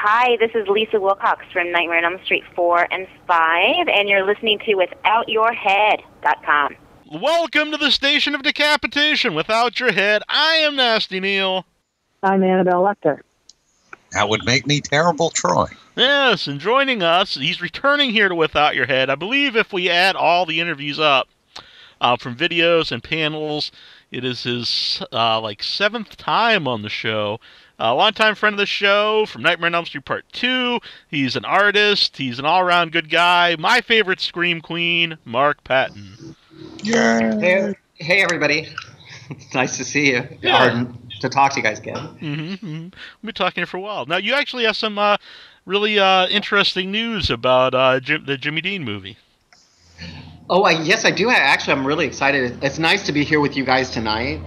Hi, this is Lisa Wilcox from Nightmare on Elm Street 4 and 5, and you're listening to withoutyourhead.com. Welcome to the Station of Decapitation, Without Your Head. I am Nasty Neil. I'm Annabelle Lecter. That would make me Terrible Troy. Yes, and joining us, he's returning here to Without Your Head. I believe if we add all the interviews up from videos and panels, it is his 7th time on the show. A longtime friend of the show from Nightmare on Elm Street Part 2. He's an artist. He's an all-around good guy. My favorite Scream Queen, Mark Patton. Yeah. Hey, everybody. It's nice to see you. Yeah. Or to talk to you guys again. Mm-hmm. We've been talking here for a while. Now, you actually have some really interesting news about the Jimmy Dean movie. Oh, yes, I do. Actually, I'm really excited. It's nice to be here with you guys tonight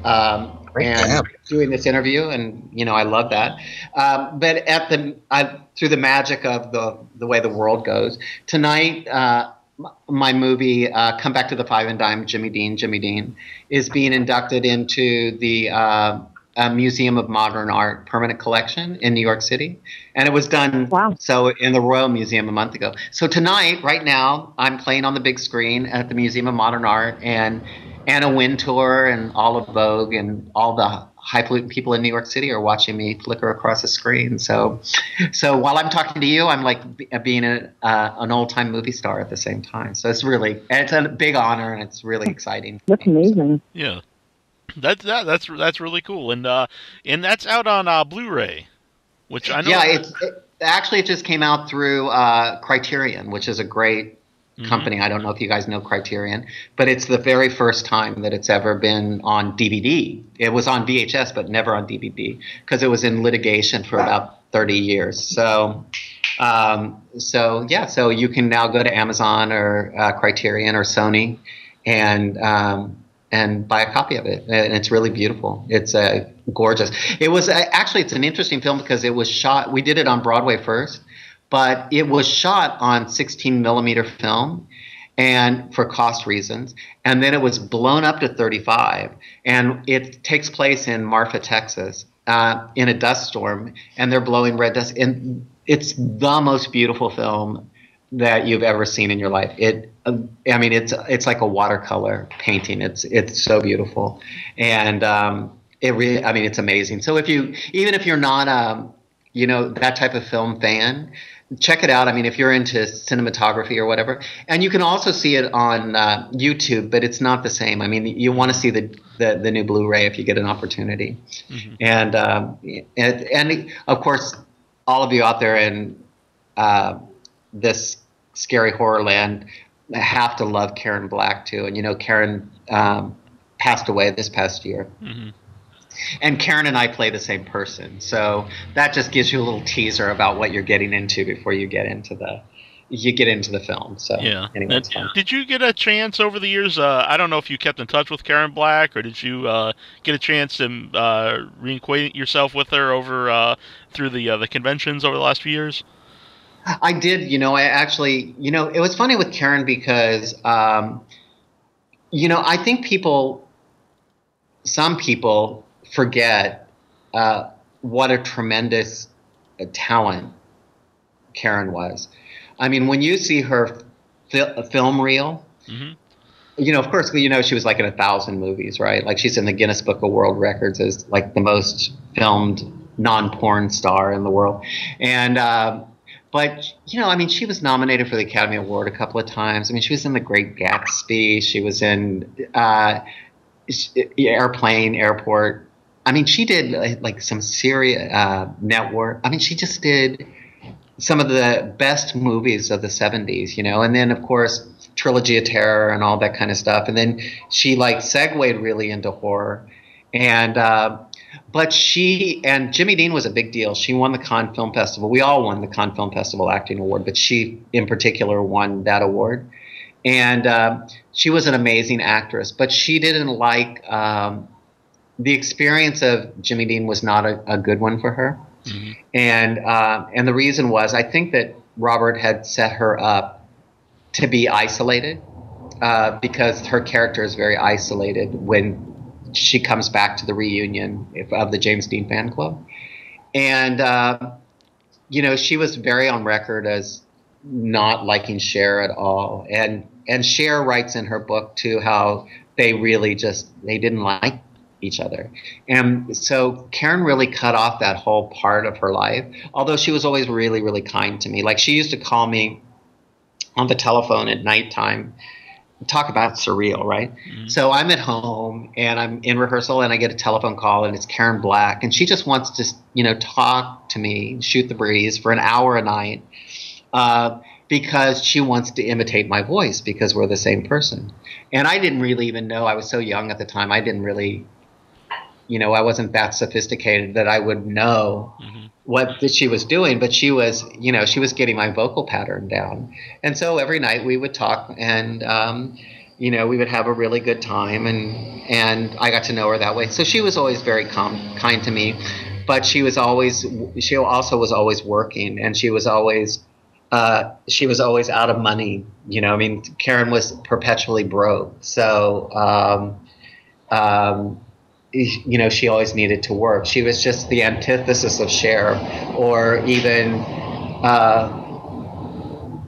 and doing this interview, and I love that. But through the magic of the way the world goes, tonight my movie Come Back to the Five and Dime, Jimmy Dean, is being inducted into the Museum of Modern Art permanent collection in New York City. And it was done in the Royal Museum a month ago. So tonight, right now, I'm playing on the big screen at the Museum of Modern Art, and Anna Wintour and all of Vogue and all the highfalutin people in New York City are watching me flicker across the screen. So while I'm talking to you, I'm like being an old-time movie star at the same time. So it's a big honor, and it's really exciting. That's amazing. Yeah. That's really cool, and that's out on Blu-ray, which I know. Yeah, it just came out through Criterion, which is a great company. I don't know if you guys know Criterion, but it's the very first time that it's ever been on DVD. It was on VHS, but never on DVD because it was in litigation for about 30 years. So you can now go to Amazon or Criterion or Sony and buy a copy of it, and it's really beautiful. It's gorgeous. It's an interesting film because it was shot. We did it on Broadway first, but it was shot on 16 millimeter film, and for cost reasons, and then it was blown up to 35, and it takes place in Marfa, Texas, in a dust storm, and they're blowing red dust, and it's the most beautiful film that you've ever seen in your life. It's like a watercolor painting. It's so beautiful, and it's amazing. So even if you're not that type of film fan, check it out. I mean, if you're into cinematography or whatever, and you can also see it on YouTube, but it's not the same. I mean, you want to see the new Blu-ray if you get an opportunity, and of course, all of you out there in this scary horror land have to love Karen Black too. And Karen passed away this past year. And Karen and I play the same person, so that just gives you a little teaser about what you're getting into before you get into the film. So yeah. Anyway, did you get a chance over the years? I don't know if you kept in touch with Karen Black, or did you get a chance to reacquaint yourself with her over through the conventions over the last few years? I did. I actually, it was funny with Karen because, I think some people forget what a tremendous talent Karen was. I mean, when you see her film reel, of course, she was like in 1,000 movies, right? Like she's in the Guinness Book of World Records as like the most filmed non-porn star in the world. And, but, she was nominated for the Academy Award a couple of times. I mean, she was in The Great Gatsby. She was in Airport. I mean, she did like some serious network. I mean, she just did some of the best movies of the 70s, and then, of course, Trilogy of Terror and all that kind of stuff. And then she segued really into horror. And but Jimmy Dean was a big deal. She won the Cannes Film Festival. We all won the Cannes Film Festival Acting Award, but she in particular won that award. And she was an amazing actress, but she didn't like the experience of Jimmy Dean was not a good one for her. And the reason was, I think that Robert had set her up to be isolated because her character is very isolated when she comes back to the reunion of the James Dean fan club. And she was very on record as not liking Cher at all. And Cher writes in her book too how they really they didn't like each other. And so Karen really cut off that whole part of her life, although she was always really, really kind to me. Like, she used to call me on the telephone at nighttime. Talk about surreal, right? Mm-hmm. So I'm at home and I'm in rehearsal and I get a telephone call and it's Karen Black, and she just wants to, talk to me, shoot the breeze for an hour a night, because she wants to imitate my voice because we're the same person. And I didn't really even know. I was so young at the time. I didn't really, I wasn't that sophisticated that I would know what that she was doing, but she was, she was getting my vocal pattern down. And so every night we would talk and, we would have a really good time, and I got to know her that way. So she was always very kind to me, but she also was always working, and she was always out of money. Karen was perpetually broke. So, she always needed to work. She was just the antithesis of Cher or even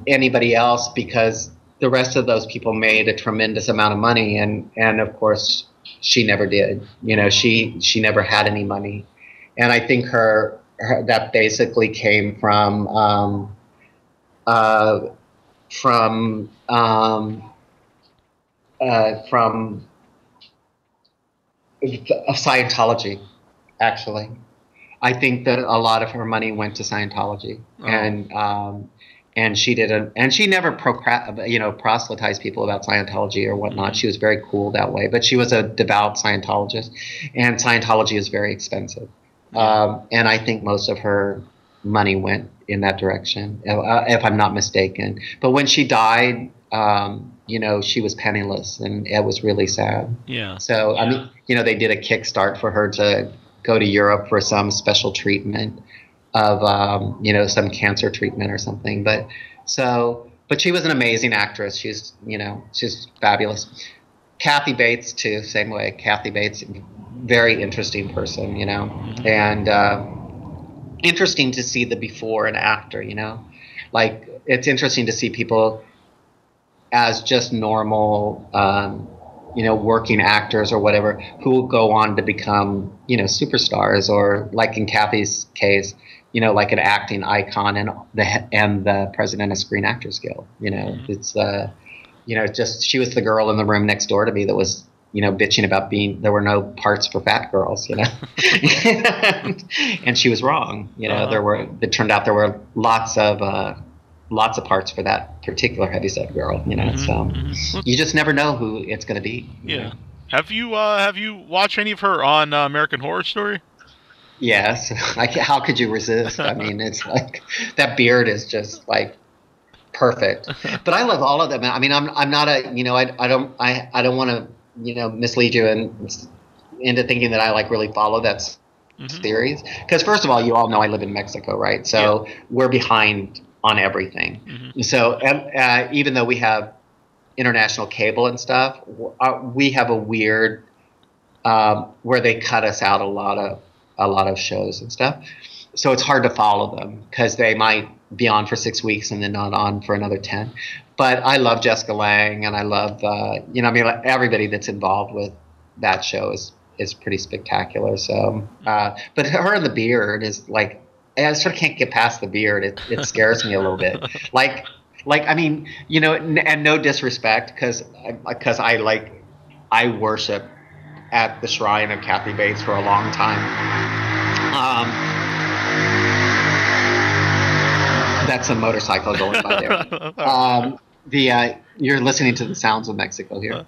anybody else, because the rest of those people made a tremendous amount of money, and of course she never did. She never had any money, and I think her that basically came from Scientology, actually. I think that a lot of her money went to Scientology, and she didn't, and she never proselytized people about Scientology or whatnot. She was very cool that way, but she was a devout Scientologist, and Scientology is very expensive, and I think most of her money went in that direction, if I'm not mistaken. But when she died, she was penniless, and it was really sad. Yeah. So, they did a Kickstart for her to go to Europe for some special treatment of, some cancer treatment or something. But she was an amazing actress. She's fabulous. Kathy Bates too, same way. Kathy Bates, very interesting person, and interesting to see the before and after, like, it's interesting to see people as just normal, working actors or whatever, who will go on to become, superstars, or like in Kathy's case, like an acting icon and the president of Screen Actors Guild. It's just, she was the girl in the room next door to me that was, bitching about there were no parts for fat girls, and she was wrong. It turned out there were lots of parts for that particular heavyset girl, so you just never know who it's going to be. Yeah. Have you watched any of her on American Horror Story? Yes. How could you resist? I mean, it's like, that beard is just like perfect. But I love all of them. I mean, I'm not a, I don't want to, mislead you into thinking that I like really follow that series. Because first of all, you all know I live in Mexico, right? So we're behind on everything. So even though we have international cable and stuff, we have a weird where they cut us out a lot of shows and stuff. So it's hard to follow them because they might be on for 6 weeks and then not on for another 10. But I love Jessica Lange, and I love everybody that's involved with that show is pretty spectacular. So but her and the beard is like, I sort of can't get past the beard. It scares me a little bit. Like I mean, and no disrespect, because I worship at the shrine of Kathy Bates for a long time. That's a motorcycle going by there. You're listening to the sounds of Mexico here.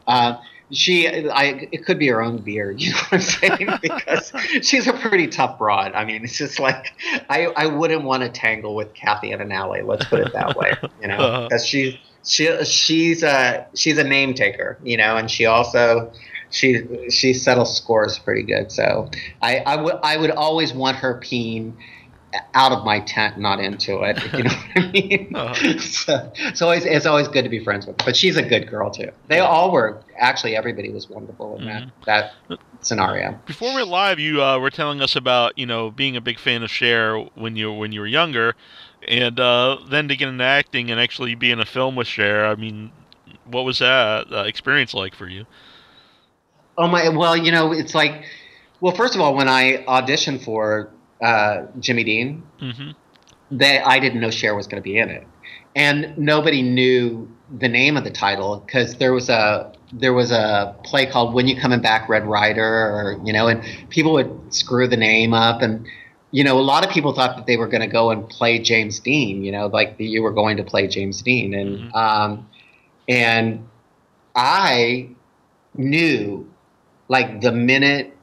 It could be her own beard, you know what I'm saying? Because she's a pretty tough broad. I mean, it's just like, I wouldn't want to tangle with Kathy in an alley. Let's put it that way, because she's a name taker, and she also, she settles scores pretty good. So I would always want her peeing out of my tent, not into it. You know what I mean? So it's always good to be friends with her. But she's a good girl too. They all were, actually everybody was wonderful in that scenario. Before we went live, you were telling us about being a big fan of Cher when you were younger, and then to get into acting and actually be in a film with Cher. I mean, what was that experience like for you? Oh my! Well, it's like, well, first of all, when I auditioned for Jimmy Dean, I didn't know Cher was going to be in it, and nobody knew the name of the title because there was a play called When You Coming Back, Red Ryder, or and people would screw the name up, and a lot of people thought that they were going to go and play James Dean, like you were going to play James Dean, and I knew, like, the minute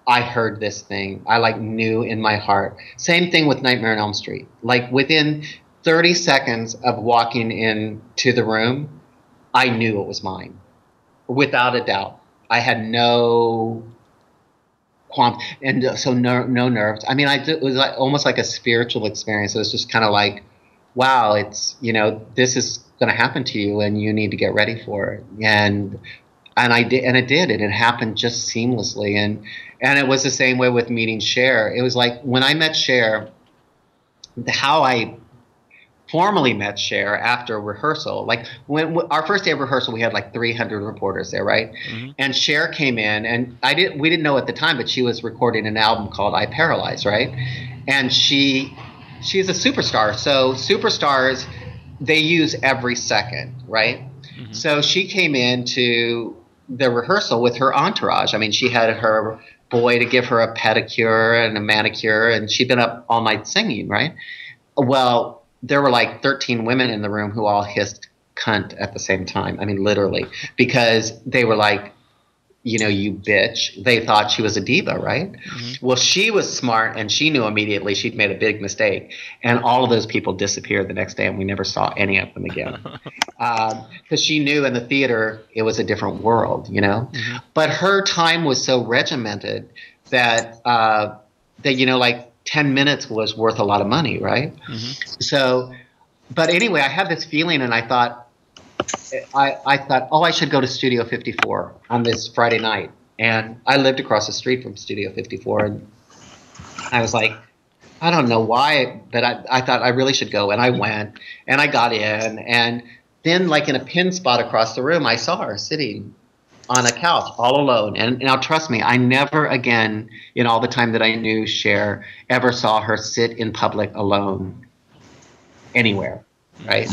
I heard this thing, I knew in my heart. Same thing with Nightmare on Elm Street. Like within 30 seconds of walking into the room, I knew it was mine, without a doubt. I had no qualms, and so no nerves. I mean, it was almost like a spiritual experience. It was just kind of like, wow, it's this is going to happen to you, and you need to get ready for it. And I did, and it did, and it happened just seamlessly. And it was the same way with meeting Cher. It was like when I met Cher, how I formally met Cher after rehearsal. Like when our first day of rehearsal, we had like 300 reporters there, right? And Cher came in, and we didn't know at the time, but she was recording an album called I Paralyze, right? And she's a superstar. So superstars, they use every second, right? So she came into the rehearsal with her entourage. I mean, she had her boy to give her a pedicure and a manicure, and she'd been up all night singing, right? Well, there were like 13 women in the room who all hissed cunt at the same time. I mean, literally, because they were like, you bitch. They thought she was a diva, right? Well, she was smart, and she knew immediately she'd made a big mistake. And all of those people disappeared the next day, and we never saw any of them again. Because she knew in the theater it was a different world, But her time was so regimented that, like 10 minutes was worth a lot of money, right? So, but anyway, I had this feeling, and I thought, oh, I should go to Studio 54 on this Friday night. And I lived across the street from Studio 54. And I was like, I don't know why, but I thought I really should go. And I went, and I got in. And then, like in a pin spot across the room, I saw her sitting on a couch all alone. And now, trust me, I never again, in all the time that I knew Cher, ever saw her sit in public alone anywhere, right?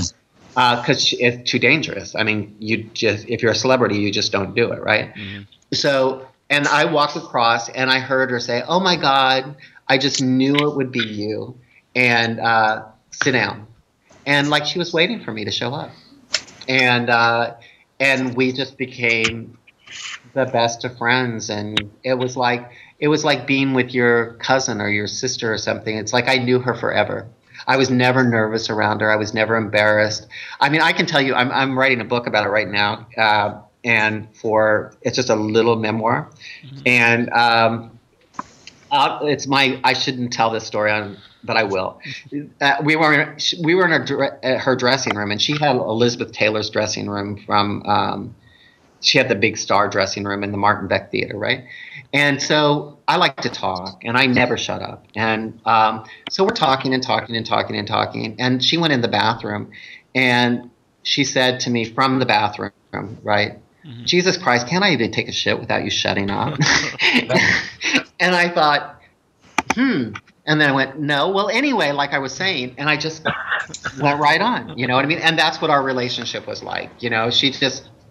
Because it's too dangerous. I mean, if you're a celebrity, you just don't do it, right? So, and I walked across, and I heard her say, "Oh my God, I just knew it would be you," and sit down. And like she was waiting for me to show up, and we just became the best of friends. And it was like being with your cousin or your sister or something. It's like I knew her forever. I was never nervous around her. I was never embarrassed. I mean, I can tell you, I'm writing a book about it right now, and it's just a little memoir, and I shouldn't tell this story but I will. We were in her dressing room, and she had Elizabeth Taylor's dressing room from. She had the big star dressing room in the Martin Beck Theater, right? And so I like to talk, and I never shut up. And so we're talking and talking and talking and talking. And she went in the bathroom, and she said to me from the bathroom, right? Jesus Christ, can't I even take a shit without you shutting up? And I thought, And then I went, no. Well, anyway, like I was saying, and I just went right on. You know what I mean? And that's what our relationship was like.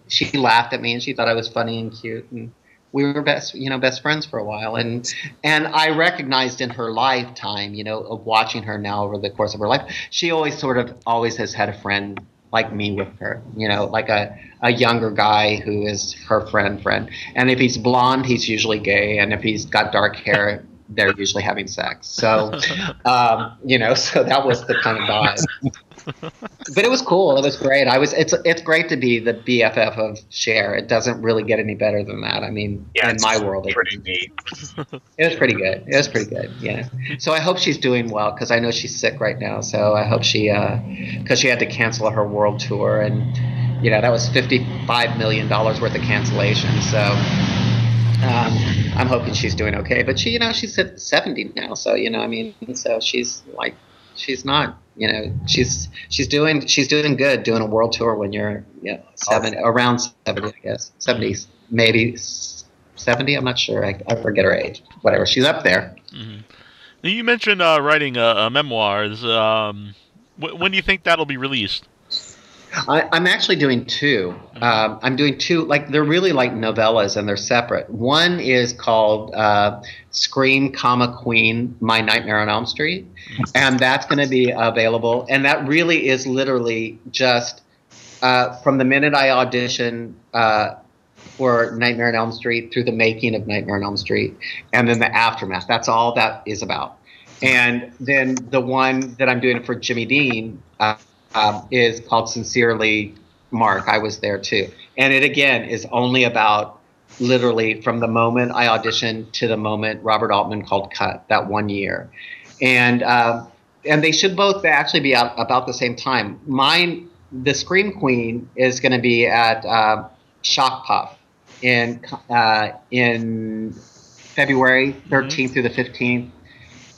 She laughed at me, and she thought I was funny and cute, and we were best friends for a while. And I recognized in her lifetime, of watching her now over the course of her life, she always has had a friend like me with her, like a younger guy who is her friend. And if he's blonde, he's usually gay, and if he's got dark hair, they're usually having sex. So, so that was the kind of vibe. But it was cool. It was great. It's great to be the BFF of Cher. It doesn't really get any better than that. I mean, in my world, it was pretty good. It was pretty good. Yeah. So I hope she's doing well, because I know she's sick right now. So I hope because she had to cancel her world tour, and that was $55 million worth of cancellation. So I'm hoping she's doing okay. But she, she's at 70 now, so I mean, so she's not, she's doing good, doing a world tour when you're around 70, I guess 70s, maybe 70. I'm not sure. I forget her age. Whatever. She's up there. Mm-hmm. You mentioned writing memoirs. When do you think that'll be released? I'm actually doing two. I'm doing two, like they're really like novellas and they're separate. One is called Scream, Queen, My Nightmare on Elm Street, and that's going to be available. And that really is literally just from the minute I auditioned for Nightmare on Elm Street through the making of Nightmare on Elm Street, and then the aftermath. That's all that is about. And then the one that I'm doing for Jimmy Dean is called Sincerely Mark. I was there too. And it again is only about literally from the moment I auditioned to the moment Robert Altman called cut, that 1 year. And they should both actually be out about the same time. The Scream Queen is going to be at Shock Puff in February 13th through the 15th.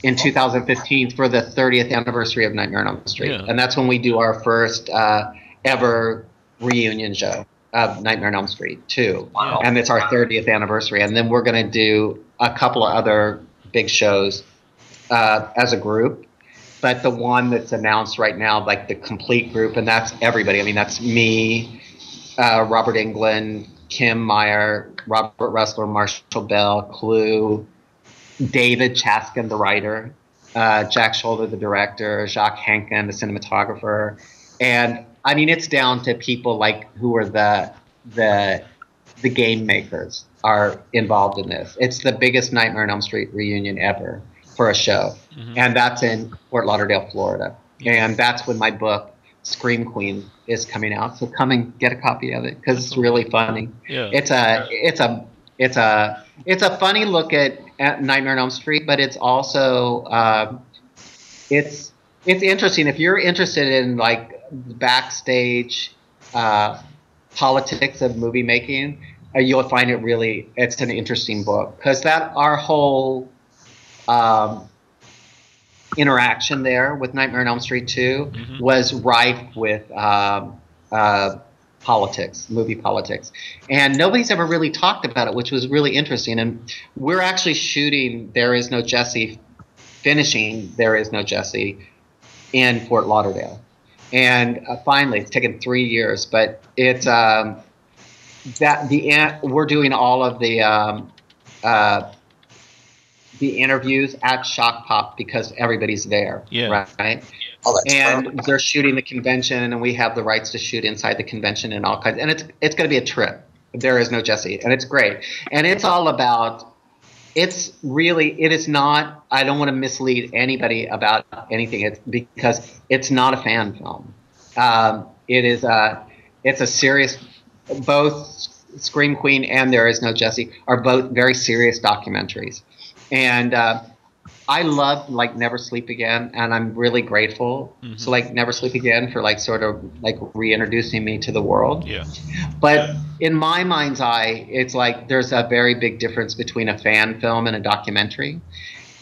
In 2015 for the 30th anniversary of Nightmare on Elm Street. Yeah. And that's when we do our first ever reunion show of Nightmare on Elm Street 2. Wow. And it's our 30th anniversary. And then we're going to do a couple of other big shows as a group. But the one that's announced right now, like the complete group, and that's everybody. I mean, that's me, Robert Englund, Kim Meyer, Robert Ressler, Marshall Bell, Clue, David Chaskin, the writer, Jack Shoulder, the director, Jacques Henkin, the cinematographer, and I mean it's down to people like who are the game makers are involved in this. It's the biggest Nightmare on Elm Street reunion ever for a show, and that's in Fort Lauderdale, Florida, and that's when my book Scream Queen is coming out. So come and get a copy of it because it's really funny. Yeah. It's a funny look at Nightmare on Elm Street, but it's also it's interesting if you're interested in like backstage politics of movie making. You'll find it's an interesting book because our whole interaction there with Nightmare on Elm Street 2 was rife with politics, movie politics, and nobody's ever really talked about it, which was really interesting. And we're actually shooting There Is No Jesse, finishing There Is No Jesse in Fort Lauderdale, and finally it's taken 3 years, but it's we're doing all of the interviews at Shock Pop because everybody's there, right? Oh, and they're shooting the convention, and we have the rights to shoot inside the convention and all kinds. And it's going to be a trip. There Is No Jesse, and it's great. And it's all about. It is not. I don't want to mislead anybody about anything. Because it's not a fan film. It's a serious. Both Scream Queen and There Is No Jesse are both very serious documentaries, and. I love like Never Sleep Again, and I'm really grateful to like Never Sleep Again for like sort of like reintroducing me to the world. Yeah. But in my mind's eye, it's like there's a very big difference between a fan film and a documentary,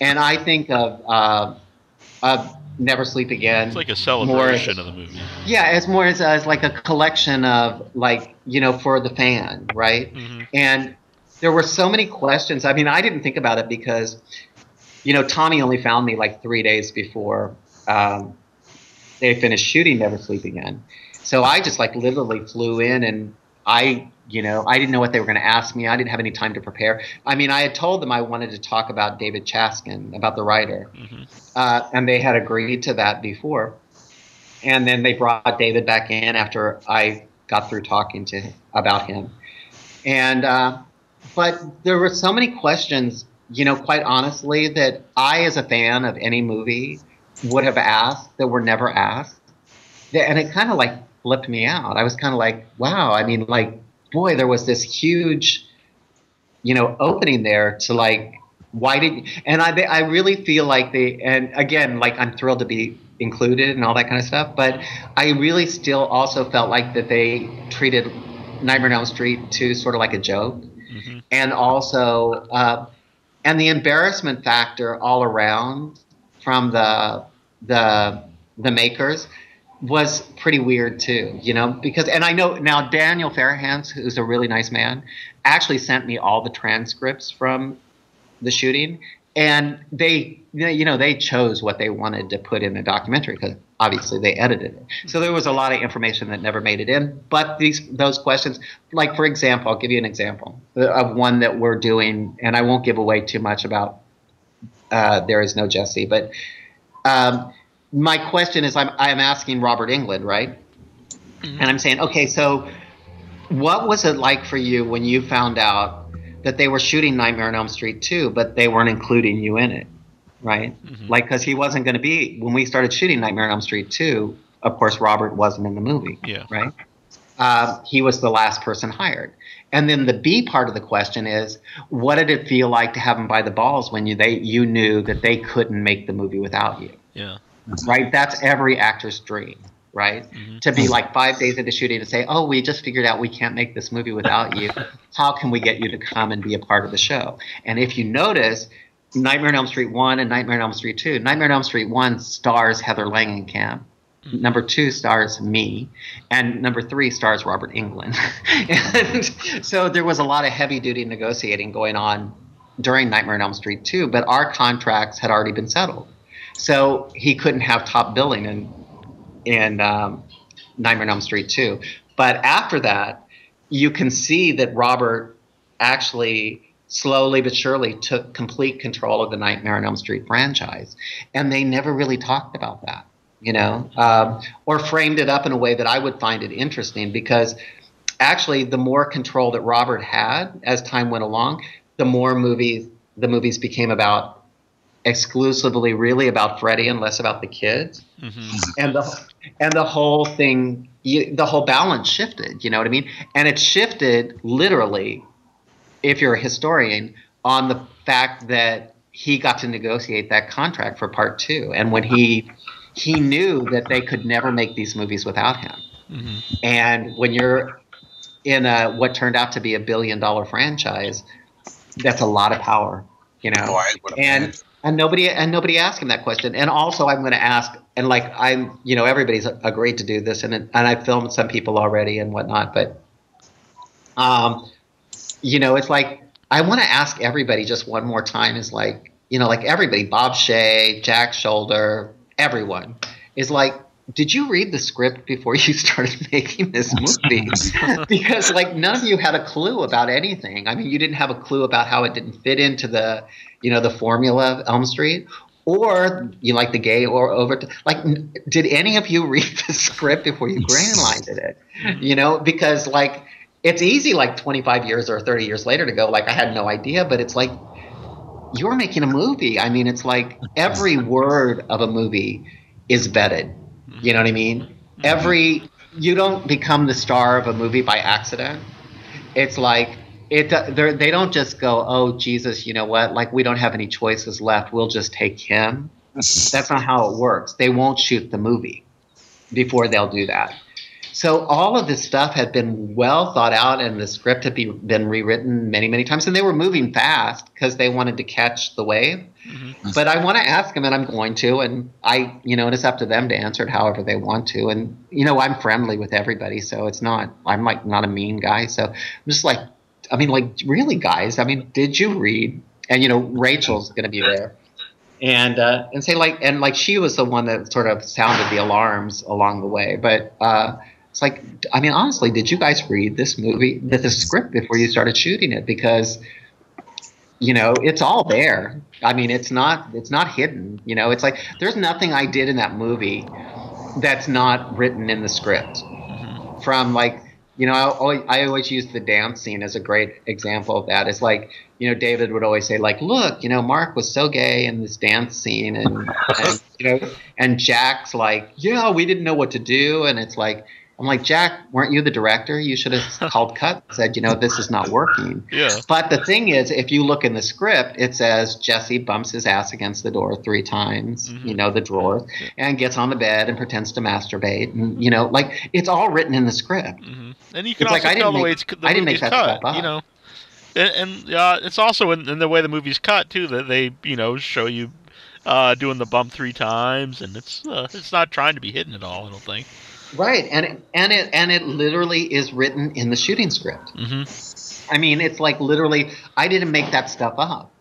and I think of Never Sleep Again. It's like a celebration of the movie. Yeah, it's more as like a collection of like for the fan, right? And there were so many questions. I mean, I didn't think about it because. Tommy only found me like 3 days before they finished shooting Never Sleep Again. So I just like literally flew in, and I didn't know what they were going to ask me. I didn't have any time to prepare. I mean, I had told them I wanted to talk about David Chaskin, about the writer, and they had agreed to that before. And then they brought David back in after I got through talking about him. And but there were so many questions. Quite honestly, that I, as a fan of any movie, would have asked that were never asked. And it kind of like flipped me out. I was kind of like, wow. I mean, like, boy, there was this huge, opening there to like, why did, and I really feel like and again, like I'm thrilled to be included and all that kind of stuff. But I really still also felt like that they treated Nightmare on Elm Street 2 sort of like a joke. and also and the embarrassment factor all around from the makers was pretty weird too, because, and I know now Daniel Farahans, who's a really nice man, actually sent me all the transcripts from the shooting, and they chose what they wanted to put in the documentary because obviously they edited it. So there was a lot of information that never made it in. But those questions, like for example, I'll give you an example of one that we're doing, and I won't give away too much about There Is No Jesse, but my question is, I'm asking Robert Englund, right? Mm-hmm. And I'm saying, okay, so what was it like for you when you found out that they were shooting Nightmare on Elm Street 2, but they weren't including you in it, right? Mm-hmm. Like, because he wasn't going to be, when we started shooting Nightmare on Elm Street 2, of course, Robert wasn't in the movie, right? He was the last person hired. And then the B part of the question is, what did it feel like to have him by the balls when you knew that they couldn't make the movie without you? Yeah. Right? That's every actor's dream, right? Mm-hmm. To be like 5 days into shooting and say, oh, we just figured out we can't make this movie without you. How can we get you to come and be a part of the show? And if you notice, Nightmare on Elm Street 1 and Nightmare on Elm Street 2, Nightmare on Elm Street 1 stars Heather Langenkamp. Mm-hmm. Number 2 stars me, and number 3 stars Robert Englund. And so there was a lot of heavy-duty negotiating going on during Nightmare on Elm Street 2, but our contracts had already been settled. So he couldn't have top billing in Nightmare on Elm Street 2. But after that, you can see that Robert actually slowly but surely took complete control of the Nightmare on Elm Street franchise. And they never really talked about that, or framed it up in a way that I would find it interesting, because actually the more control that Robert had as time went along, the more the movies became about exclusively really about Freddie and less about the kids. Mm-hmm. And the whole thing, the whole balance shifted, you know what I mean? And it shifted literally, if you're a historian, on the fact that he got to negotiate that contract for part 2. And when he knew that they could never make these movies without him. Mm-hmm. And when you're in what turned out to be $1 billion franchise, that's a lot of power, And nobody asked him that question. And also, I'm going to ask, and like everybody's agreed to do this, and I filmed some people already and whatnot. But, it's like I want to ask everybody just one more time. Is like everybody, Bob Shea, Jack Shoulder, everyone is like, did you read the script before you started making this movie? Because none of you had a clue about anything. I mean, you didn't have a clue about how it didn't fit into the formula of Elm Street, or the gay or over. Did any of you read the script before you greenlighted it? Because it's easy 25 years or 30 years later to go I had no idea, but it's you're making a movie. I mean, it's every word of a movie is vetted. You know what I mean? You don't become the star of a movie by accident. It's they don't just go, oh, Jesus, you know what? We don't have any choices left. We'll just take him. That's not how it works. They won't shoot the movie before they'll do that. So all of this stuff had been well thought out, and the script had been rewritten many, many times. And they were moving fast because they wanted to catch the wave. Mm-hmm. But I want to ask them, and I'm going to, and and it's up to them to answer it however they want to. And, I'm friendly with everybody, so it's not, I'm not a mean guy. So I'm just really, guys, did you read? And, Rachel's going to be there. And say she was the one that sort of sounded the alarms along the way. But it's honestly, did you guys read this movie, the script before you started shooting it? Because, it's all there. It's not hidden. It's there's nothing I did in that movie that's not written in the script. Mm-hmm. From I always use the dance scene as a great example of that. It's David would always say look, Mark was so gay in this dance scene, and Jack's yeah, we didn't know what to do. And it's I'm Jack, weren't you the director? You should have called cut and said, this is not working. Yeah. But the thing is, if you look in the script, it says Jesse bumps his ass against the door 3 times, mm-hmm. The drawer, and gets on the bed and pretends to masturbate. And, it's all written in the script. Mm-hmm. And you can also tell the way the movie's cut, and it's also in the way the movie's cut too, that they show you doing the bump 3 times, and it's not trying to be hidden at all, I don't think. Right, and it literally is written in the shooting script. Mm-hmm. I mean, it's like literally, I didn't make that stuff up.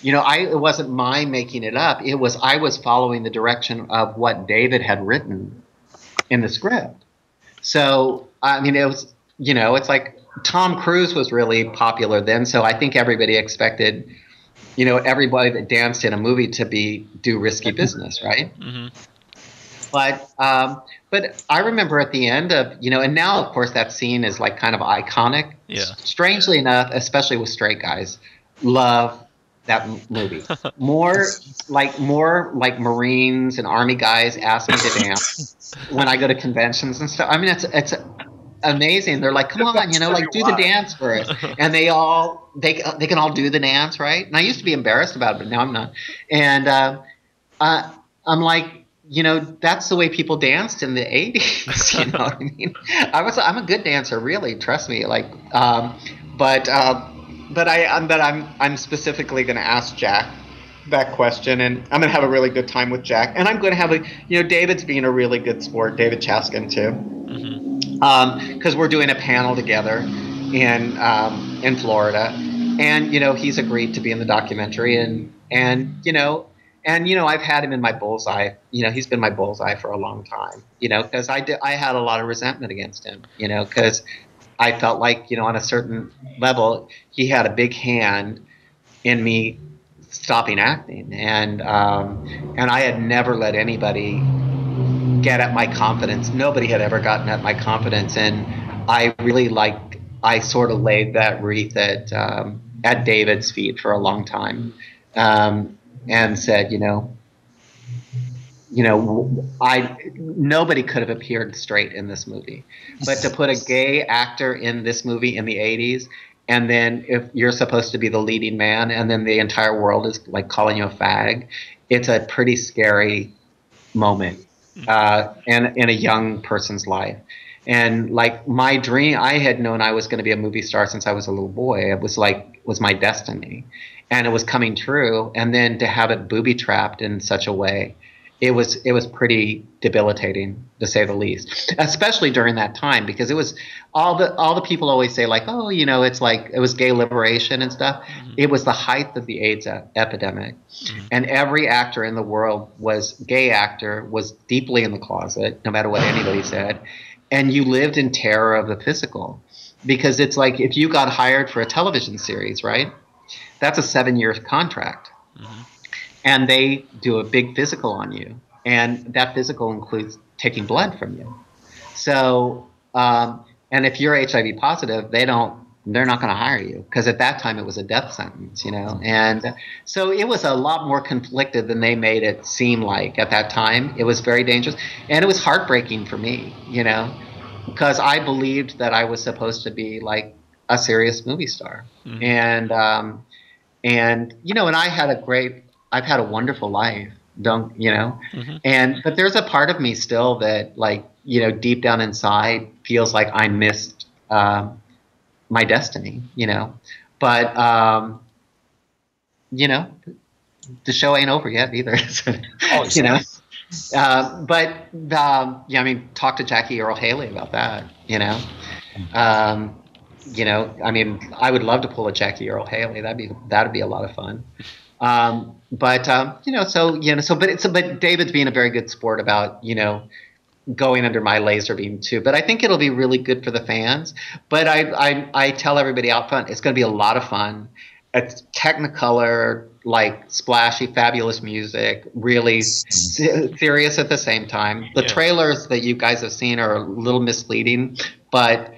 It wasn't my making it up. I was following the direction of what David had written in the script. So, I mean, it was, it's like Tom Cruise was really popular then. So I think everybody expected, everybody that danced in a movie to do risky business, right? Mm-hmm. But I remember at the end of, and now of course that scene is like kind of iconic. Yeah. Strangely enough, especially with straight guys, love that movie. More like Marines and Army guys ask me to dance when I go to conventions and stuff. I mean, it's amazing. They're like, come on, do the dance for us. And they can all do the dance, right? And I used to be embarrassed about it, but now I'm not. And I'm like, that's the way people danced in the 80s. You know what I mean? I'm a good dancer, really. Trust me. Like, but I'm specifically going to ask Jack that question, and I'm going to have a really good time with Jack. And I'm going to have David's being a really good sport, David Chaskin too, because we're doing a panel together in Florida, and he's agreed to be in the documentary, and I've had him in my bullseye. He's been my bullseye for a long time. Because I had a lot of resentment against him. Because I felt like on a certain level he had a big hand in me stopping acting, and I had never let anybody get at my confidence. Nobody had ever gotten at my confidence, and I really I sort of laid that wreath at David's feet for a long time. And said, nobody could have appeared straight in this movie, but to put a gay actor in this movie in the 80s, and then if you're supposed to be the leading man, and then the entire world is like calling you a fag, it's a pretty scary moment in a young person's life. And like my dream, I had known I was going to be a movie star since I was a little boy. It was my destiny. And it was coming true, and then to have it booby trapped in such a way, it was pretty debilitating, to say the least. Especially during that time, because it was all the people always say like, oh, it's like it was gay liberation and stuff. Mm-hmm. It was the height of the AIDS epidemic, and every actor in the world was deeply in the closet, no matter what anybody said, and you lived in terror of the physical, because it's like if you got hired for a television series, right? That's a 7-year contract. Mm-hmm. And they do a big physical on you. And that physical includes taking blood from you. So, and if you're HIV positive, they're not going to hire you, because at that time it was a death sentence, And so it was a lot more conflicted than they made it seem like at that time. It was very dangerous. And it was heartbreaking for me, because I believed that I was supposed to be like a serious movie star. Mm-hmm. And I've had a wonderful life, mm-hmm. But there's a part of me still that deep down inside feels like I missed my destiny, but the show ain't over yet either. I mean, talk to Jackie Earle Haley about that, I mean, I would love to pull a Jackie Earle Haley. That'd be a lot of fun. But David's being a very good sport about, going under my laser beam too. But I think it'll be really good for the fans. But I tell everybody out front, it's going to be a lot of fun. It's Technicolor, like splashy, fabulous music, really serious at the same time. The trailers that you guys have seen are a little misleading, but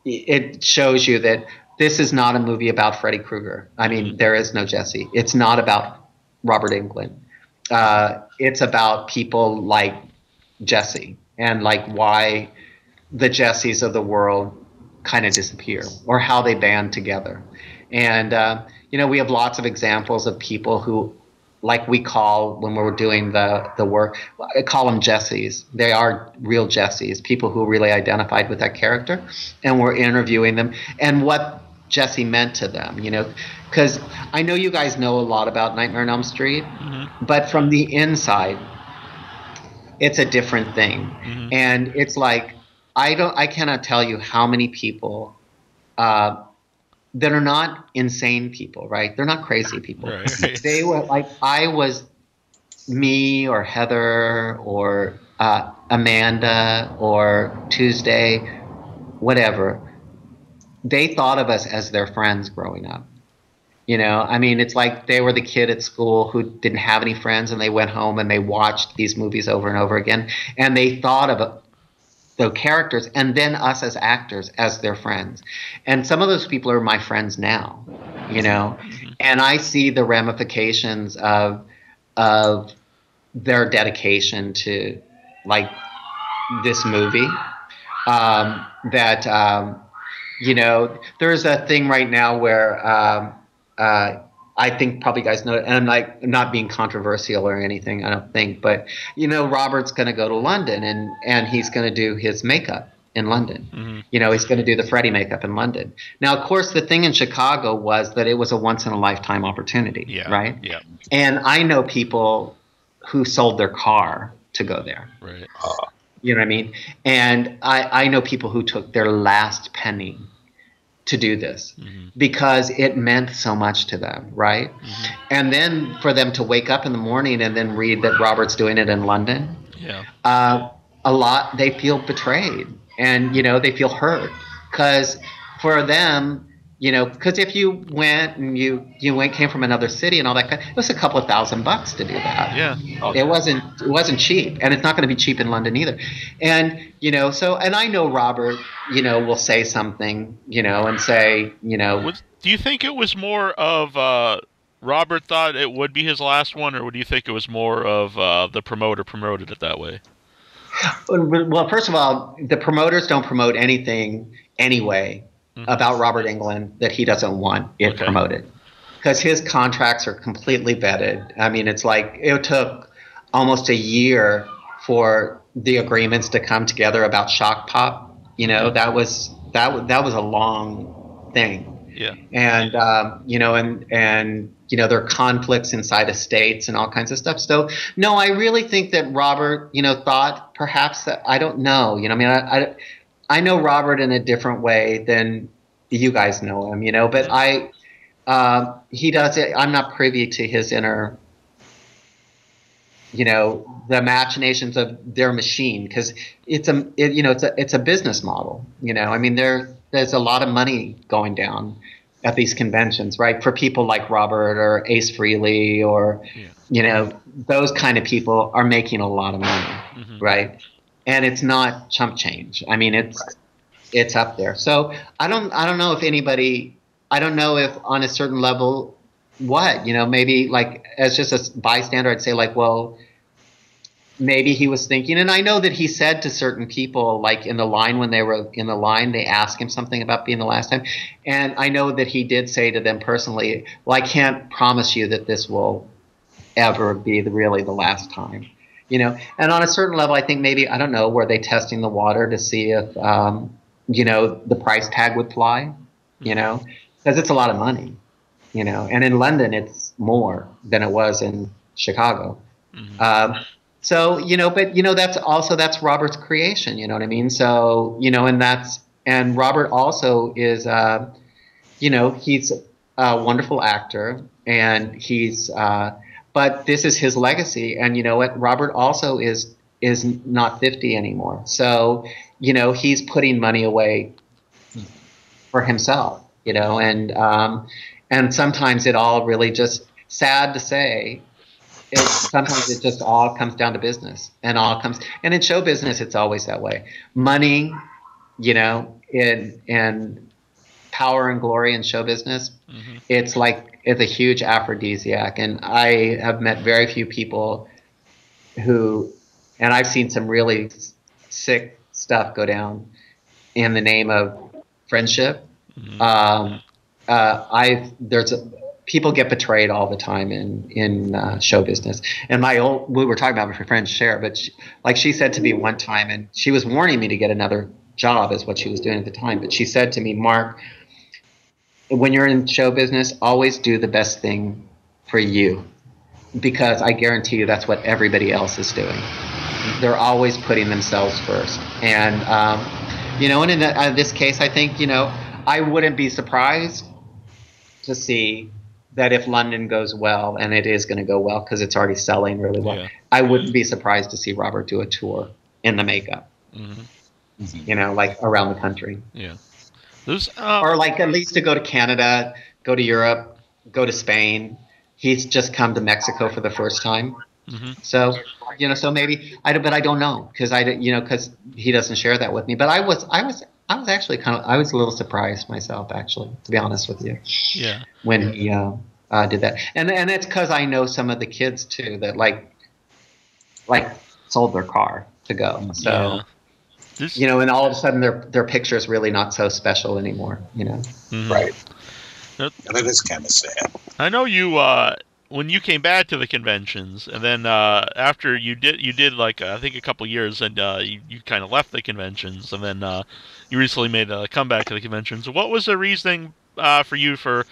it shows you that this is not a movie about Freddy Krueger. I mean, there is no Jesse. It's not about Robert Englund. It's about people like Jesse, and like why the Jessies of the world kind of disappear, or how they band together. And, we have lots of examples of people who, like we call, when we're doing the work, I call them Jessies. They are real Jessies, people who really identified with that character, and we're interviewing them. And what Jesse meant to them, because I know you guys know a lot about Nightmare on Elm Street, but from the inside, it's a different thing. And it's like, I cannot tell you how many people that are not insane people, right? They're not crazy people. Right. They were like, I was me or Heather or Amanda or Tuesday, whatever. They thought of us as their friends growing up. I mean, it's like they were the kid at school who didn't have any friends, and they went home and they watched these movies over and over again, and they thought of the characters and then us as actors as their friends. And some of those people are my friends now, and I see the ramifications of their dedication to like this movie. There's a thing right now where I think probably you guys know it, and I'm like not being controversial or anything, I don't think, but Robert's going to go to London and he's going to do his makeup in London. He's going to do the Freddy makeup in London. Now, of course, the thing in Chicago was that it was a once in a lifetime opportunity, right? Yeah. And I know people who sold their car to go there. Right. You know what I mean? And I know people who took their last penny to do this because it meant so much to them, right? And then for them to wake up in the morning and then read that Robert's doing it in London, a lot, they feel betrayed and, they feel hurt because for them, because if you went and you came from another city and all that, it was a couple of $1,000 to do that. Yeah. It wasn't cheap, and it's not going to be cheap in London either. And and I know Robert, will say something, and say, Do you think it was more of Robert thought it would be his last one, or do you think it was more of the promoter promoted it that way? Well, first of all, the promoters don't promote anything anyway about Robert Englund that he doesn't want it promoted, because his contracts are completely vetted. I mean, it's like it took almost a year for the agreements to come together about Shock Pop. That was a long thing. Yeah. And there are conflicts inside estates and all kinds of stuff. So no, I really think that Robert, thought perhaps that, I don't know. I mean, I know Robert in a different way than you guys know him, but he does it. I'm not privy to his inner, the machinations of their machine, because it's a business model. I mean, there's a lot of money going down at these conventions, right? For people like Robert or Ace Frehley or, those kind of people are making a lot of money, right? And it's not chump change. I mean, it's up there. So I don't know if anybody, I don't know if on a certain level, maybe like as just a bystander, I'd say like, well, maybe he was thinking, and I know that he said to certain people, like in the line, when they were in the line, they asked him something about being the last time. And I know that he did say to them personally, well, I can't promise you that this will ever be really the last time, and on a certain level, I think maybe, I don't know, were they testing the water to see if, the price tag would fly, because it's a lot of money, and in London, it's more than it was in Chicago. So, that's Robert's creation, you know what I mean? So, and Robert also is, he's a wonderful actor, and he's, but this is his legacy. And you know what? Robert also is not 50 anymore. So, he's putting money away for himself, and sometimes it all really just, sad to say, sometimes it just all comes down to business, and in show business, it's always that way. Money, and power and glory in show business, it's a huge aphrodisiac. And I have met very few people and I've seen some really sick stuff go down in the name of friendship. People get betrayed all the time in show business. And we were talking about my friend Cher, but she said to me one time, and she was warning me to get another job, is what she was doing at the time. But she said to me, Mark, when you're in show business, always do the best thing for you, because I guarantee you that's what everybody else is doing. They're always putting themselves first. And, and in this case, I think, I wouldn't be surprised to see that if London goes well, and it is going to go well because it's already selling really well, I wouldn't be surprised to see Robert do a tour in the makeup, like around the country. Yeah. Or like at least to go to Canada, go to Europe, go to Spain. He's just come to Mexico for the first time. So, so maybe but I don't know because because he doesn't share that with me. But I was actually I was a little surprised myself, actually, to be honest with you. Yeah. When he did that, and it's because I know some of the kids too that like sold their car to go. So. Yeah. And all of a sudden their picture is really not so special anymore. Right. And it is kind of sad. I know you. When you came back to the conventions, and then after you did like I think a couple years, and you kind of left the conventions, and then you recently made a comeback to the conventions. What was the reasoning for you for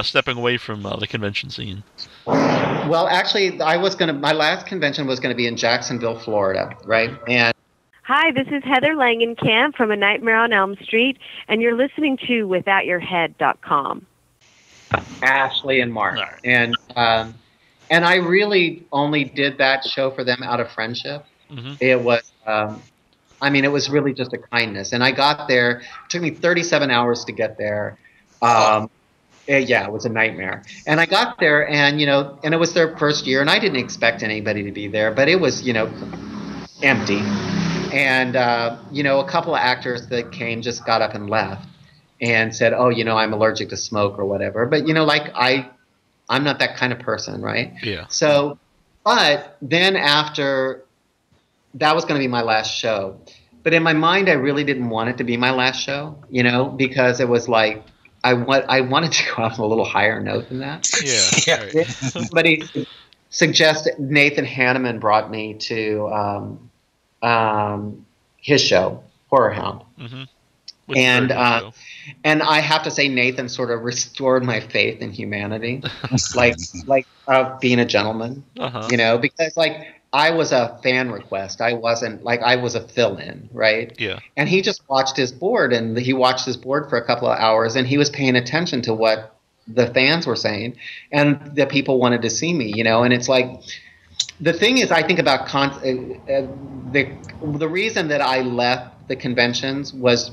stepping away from the convention scene? Well, actually, my last convention was gonna be in Jacksonville, Florida, right? And hi, this is Heather Langenkamp from A Nightmare on Elm Street, and you're listening to withoutyourhead.com. Ashley and Mark. Right. And I really only did that show for them out of friendship. It was, it was really just a kindness. And I got there, it took me 37 hours to get there. It was a nightmare. And I got there and it was their first year and I didn't expect anybody to be there, but it was, empty. And, a couple of actors that came just got up and left. And said, oh, I'm allergic to smoke or whatever. But, I'm not that kind of person, right? Yeah. So, but then after, that was going to be my last show. But in my mind, I really didn't want it to be my last show, because it was like, I wanted to go out on a little higher note than that. Yeah. Right. Somebody suggested, Nathan Hanneman brought me to his show, Horror Hound. And I have to say, Nathan sort of restored my faith in humanity, like being a gentleman, because I was a fan request. I wasn't I was a fill-in, right? Yeah. And he just watched his board, and he watched his board for a couple of hours, and he was paying attention to what the fans were saying, and the people wanted to see me, and it's like. The thing is, I think about the reason that I left the conventions was.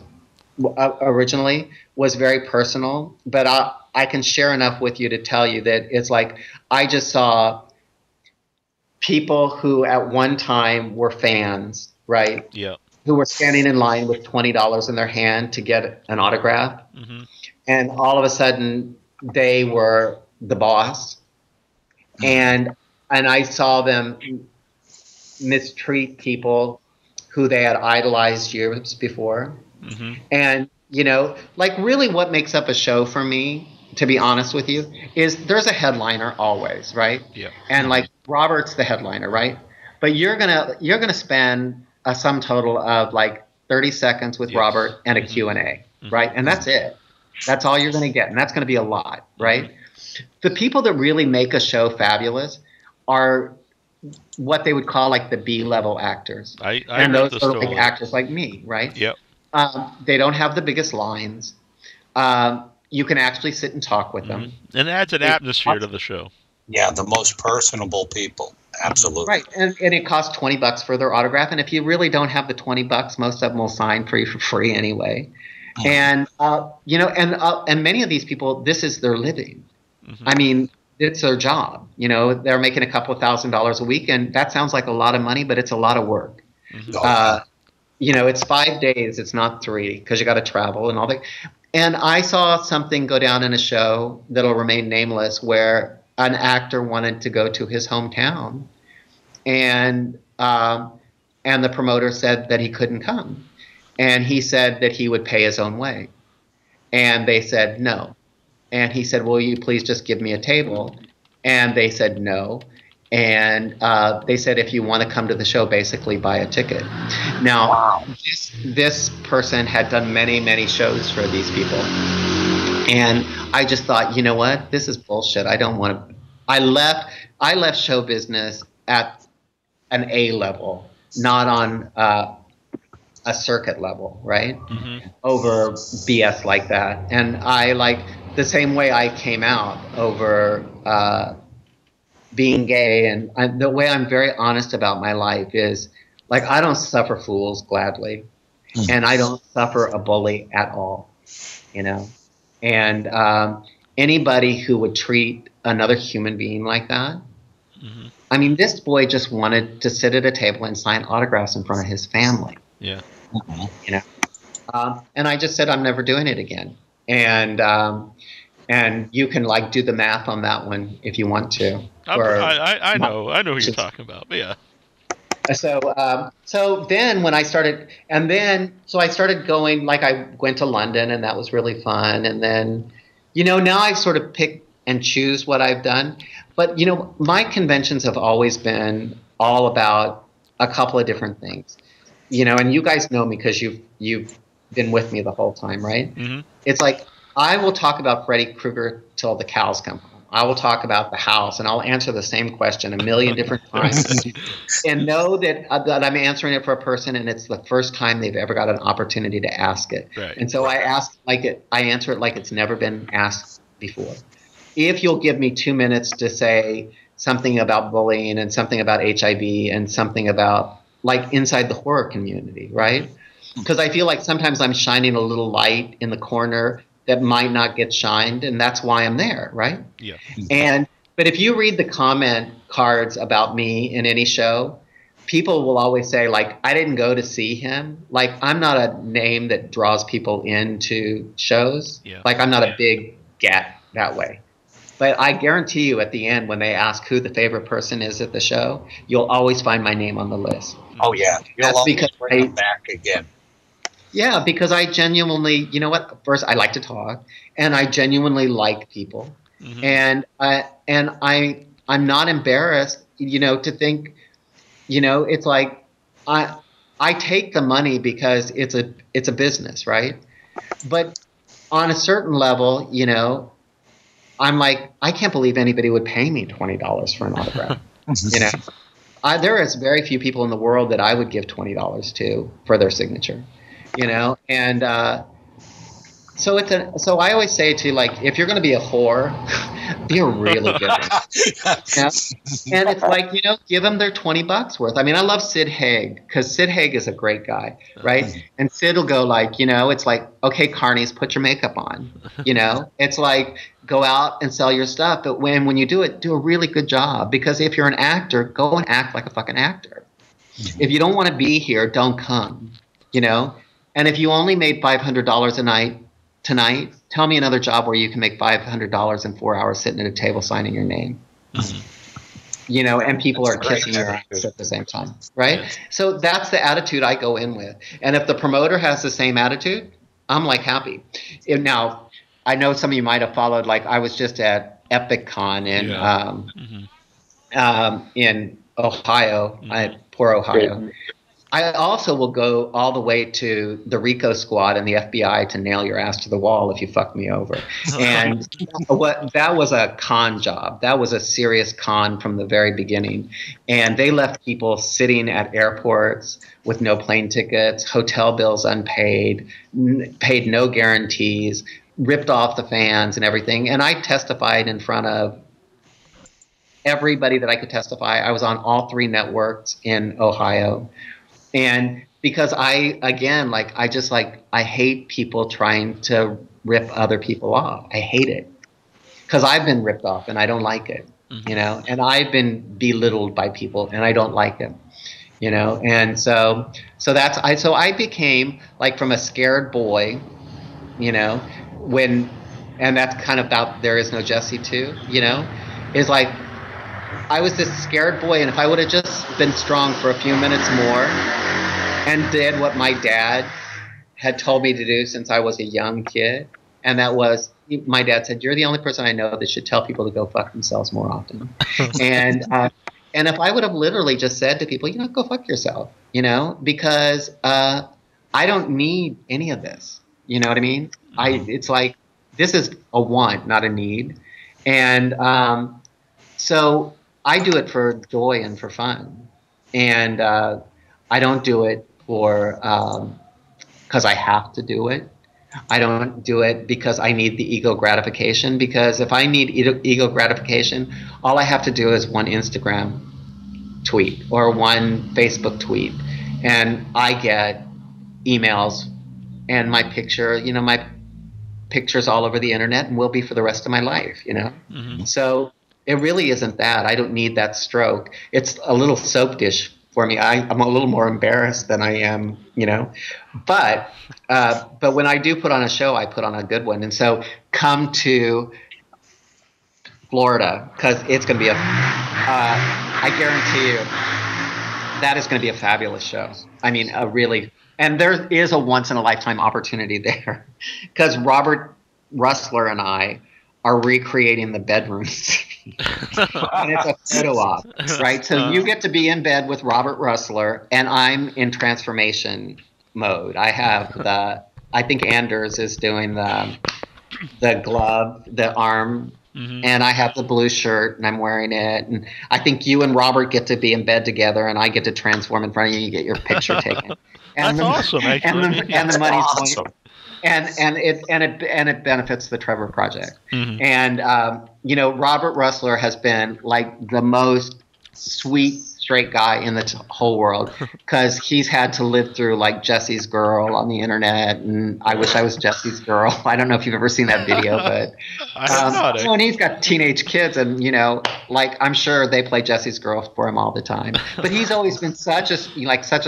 Originally was very personal, but I can share enough with you to tell you that it's like I just saw people who at one time were fans, right? Yeah. Who were standing in line with $20 in their hand to get an autograph, and all of a sudden they were the boss, and I saw them mistreat people who they had idolized years before. And, really what makes up a show for me, to be honest with you, is there's a headliner always, right? Yeah. And Robert's the headliner, right? But you're gonna spend a sum total of 30 seconds with Robert and a Q&A, right? And that's it. That's all you're gonna get, and that's gonna be a lot, right? The people that really make a show fabulous are what they would call the B-level actors. And those are actors like me, right? Yep. They don't have the biggest lines. You can actually sit and talk with them. And it adds an atmosphere to the show. Yeah, the most personable people. Absolutely. Right. And it costs $20 for their autograph. And if you really don't have the $20, most of them will sign for you for free anyway. And, and many of these people, this is their living. I mean, it's their job. They're making a couple of $1,000s a week. And that sounds like a lot of money, but it's a lot of work. It's 5 days. It's not 3 because you got to travel and all that. And I saw something go down in a show that'll remain nameless where an actor wanted to go to his hometown, and the promoter said that he couldn't come, and he said that he would pay his own way, and they said no, and he said, "Will you please just give me a table?" And they said no. And they said, if you want to come to the show, basically buy a ticket. Now, this person had done many, many shows for these people. And I just thought, you know what? This is bullshit. I don't want to. I left show business at an A level, not on a circuit level, right? Over BS like that. And I like the same way I came out over being gay, and the way I'm very honest about my life is like I don't suffer fools gladly, and I don't suffer a bully at all, you know. And anybody who would treat another human being like that, I mean, this boy just wanted to sit at a table and sign autographs in front of his family. Yeah. You know, and I just said I'm never doing it again. And you can like do the math on that one if you want to. I know who you're talking about. But yeah. So then when I started, so I started going, like I went to London, and that was really fun. And then, you know, now I sort of pick and choose what I've done. But, you know, my conventions have always been all about a couple of different things, you know, and you guys know me because you've been with me the whole time, right? It's like, I will talk about Freddy Krueger till the cows come home. I will talk about the house, and I'll answer the same question a million different times, and know that I'm answering it for a person, and it's the first time they've ever got an opportunity to ask it. Right. And so I answer it like it's never been asked before. If you'll give me 2 minutes to say something about bullying and something about HIV and something about like inside the horror community, right? Because I feel like sometimes I'm shining a little light in the corner that might not get shined, and that's why I'm there, right? Yeah. But if you read the comment cards about me in any show, people will always say, like, I didn't go to see him. Like, I'm not a name that draws people into shows. Yeah. Like, I'm not a big get that way. But I guarantee you at the end, when they ask who the favorite person is at the show, you'll always find my name on the list. Oh, yeah. You'll always bring it back again. Yeah, because I genuinely, you know what? First, I like to talk, and I genuinely like people, and I'm not embarrassed, you know, to think, you know, it's like I take the money because it's a business, right? But on a certain level, you know, I'm like, I can't believe anybody would pay me $20 for an autograph. You know, there is very few people in the world that I would give $20 to for their signature. You know, and so so I always say to, like, if you're going to be a whore, be a really good one. Yeah? And it's like, you know, give them their $20 worth. I mean, I love Sid Haig because Sid Haig is a great guy, right? And Sid will go like, you know, it's like, okay, carnies, put your makeup on. You know, it's like, go out and sell your stuff. But when you do it, do a really good job, because if you're an actor, go and act like a fucking actor. If you don't want to be here, don't come. You know. And if you only made $500 a night tonight, tell me another job where you can make $500 in 4 hours sitting at a table signing your name. You know, and people are kissing your ass at the same time, right? Yeah. So that's the attitude I go in with. And if the promoter has the same attitude, I'm like happy. Now, I know some of you might have followed, like I was just at EpicCon in Ohio, poor Ohio. I also will go all the way to the RICO squad and the FBI to nail your ass to the wall if you fuck me over. And that was a con job. That was a serious con from the very beginning. And they left people sitting at airports with no plane tickets, hotel bills unpaid, paid no guarantees, ripped off the fans and everything. And I testified in front of everybody that I could testify. I was on all 3 networks in Ohio. And because I hate people trying to rip other people off. I hate it because I've been ripped off and I don't like it, you know, and I've been belittled by people and I don't like it, you know. And so I became like, from a scared boy, you know, and that's kind of about There Is No Jesse too, you know, is like, I was this scared boy, and if I would have just been strong for a few minutes more and did what my dad had told me to do since I was a young kid, and that was, my dad said, "You're the only person I know that should tell people to go fuck themselves more often." And if I would have literally just said to people, you know, go fuck yourself, you know, because I don't need any of this. You know what I mean? It's like, this is a want, not a need. And so I do it for joy and for fun. And I don't do it for because I have to do it. I don't do it because I need the ego gratification, because if I need ego gratification, all I have to do is one Instagram tweet or one Facebook tweet, and I get emails and my picture's all over the internet and will be for the rest of my life, So it really isn't that. I don't need that stroke. It's a little soap dish for me. I'm a little more embarrassed than I am, But when I do put on a show, I put on a good one. And so come to Florida, because it's going to be I guarantee you, that is going to be a fabulous show. I mean, and there is a once-in-a-lifetime opportunity there, because Robert Russler and I are recreating the bedroom scene. And it's a photo op, right? So you get to be in bed with Robert Russler, and I'm in transformation mode. I think Anders is doing the glove, the arm, and I have the blue shirt, and I'm wearing it. And I think you and Robert get to be in bed together, and I get to transform in front of you. You get your picture taken. And That's awesome, actually. And the money's awesome. And it benefits the Trevor Project. And Robert Russler has been like the most sweet straight guy in the whole world, because he's had to live through like Jesse's Girl on the internet, and I wish I was Jesse's Girl. I don't know if you've ever seen that video, but and he's got teenage kids, and like I'm sure they play Jesse's Girl for him all the time. But he's always been such a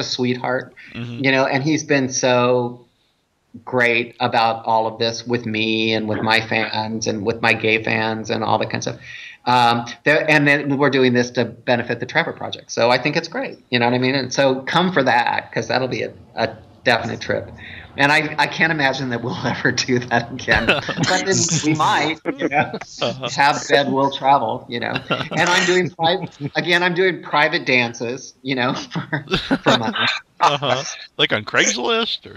sweetheart, and he's been so great about all of this with me and with my fans and with my gay fans and all that kind of stuff. And then we're doing this to benefit the Trevor Project. So I think it's great. You know what I mean? And so come for that, because that'll be a definite trip. And I can't imagine that we'll ever do that again. But then we might, have said we'll travel, And I'm doing private dances, for money. Like on Craigslist, or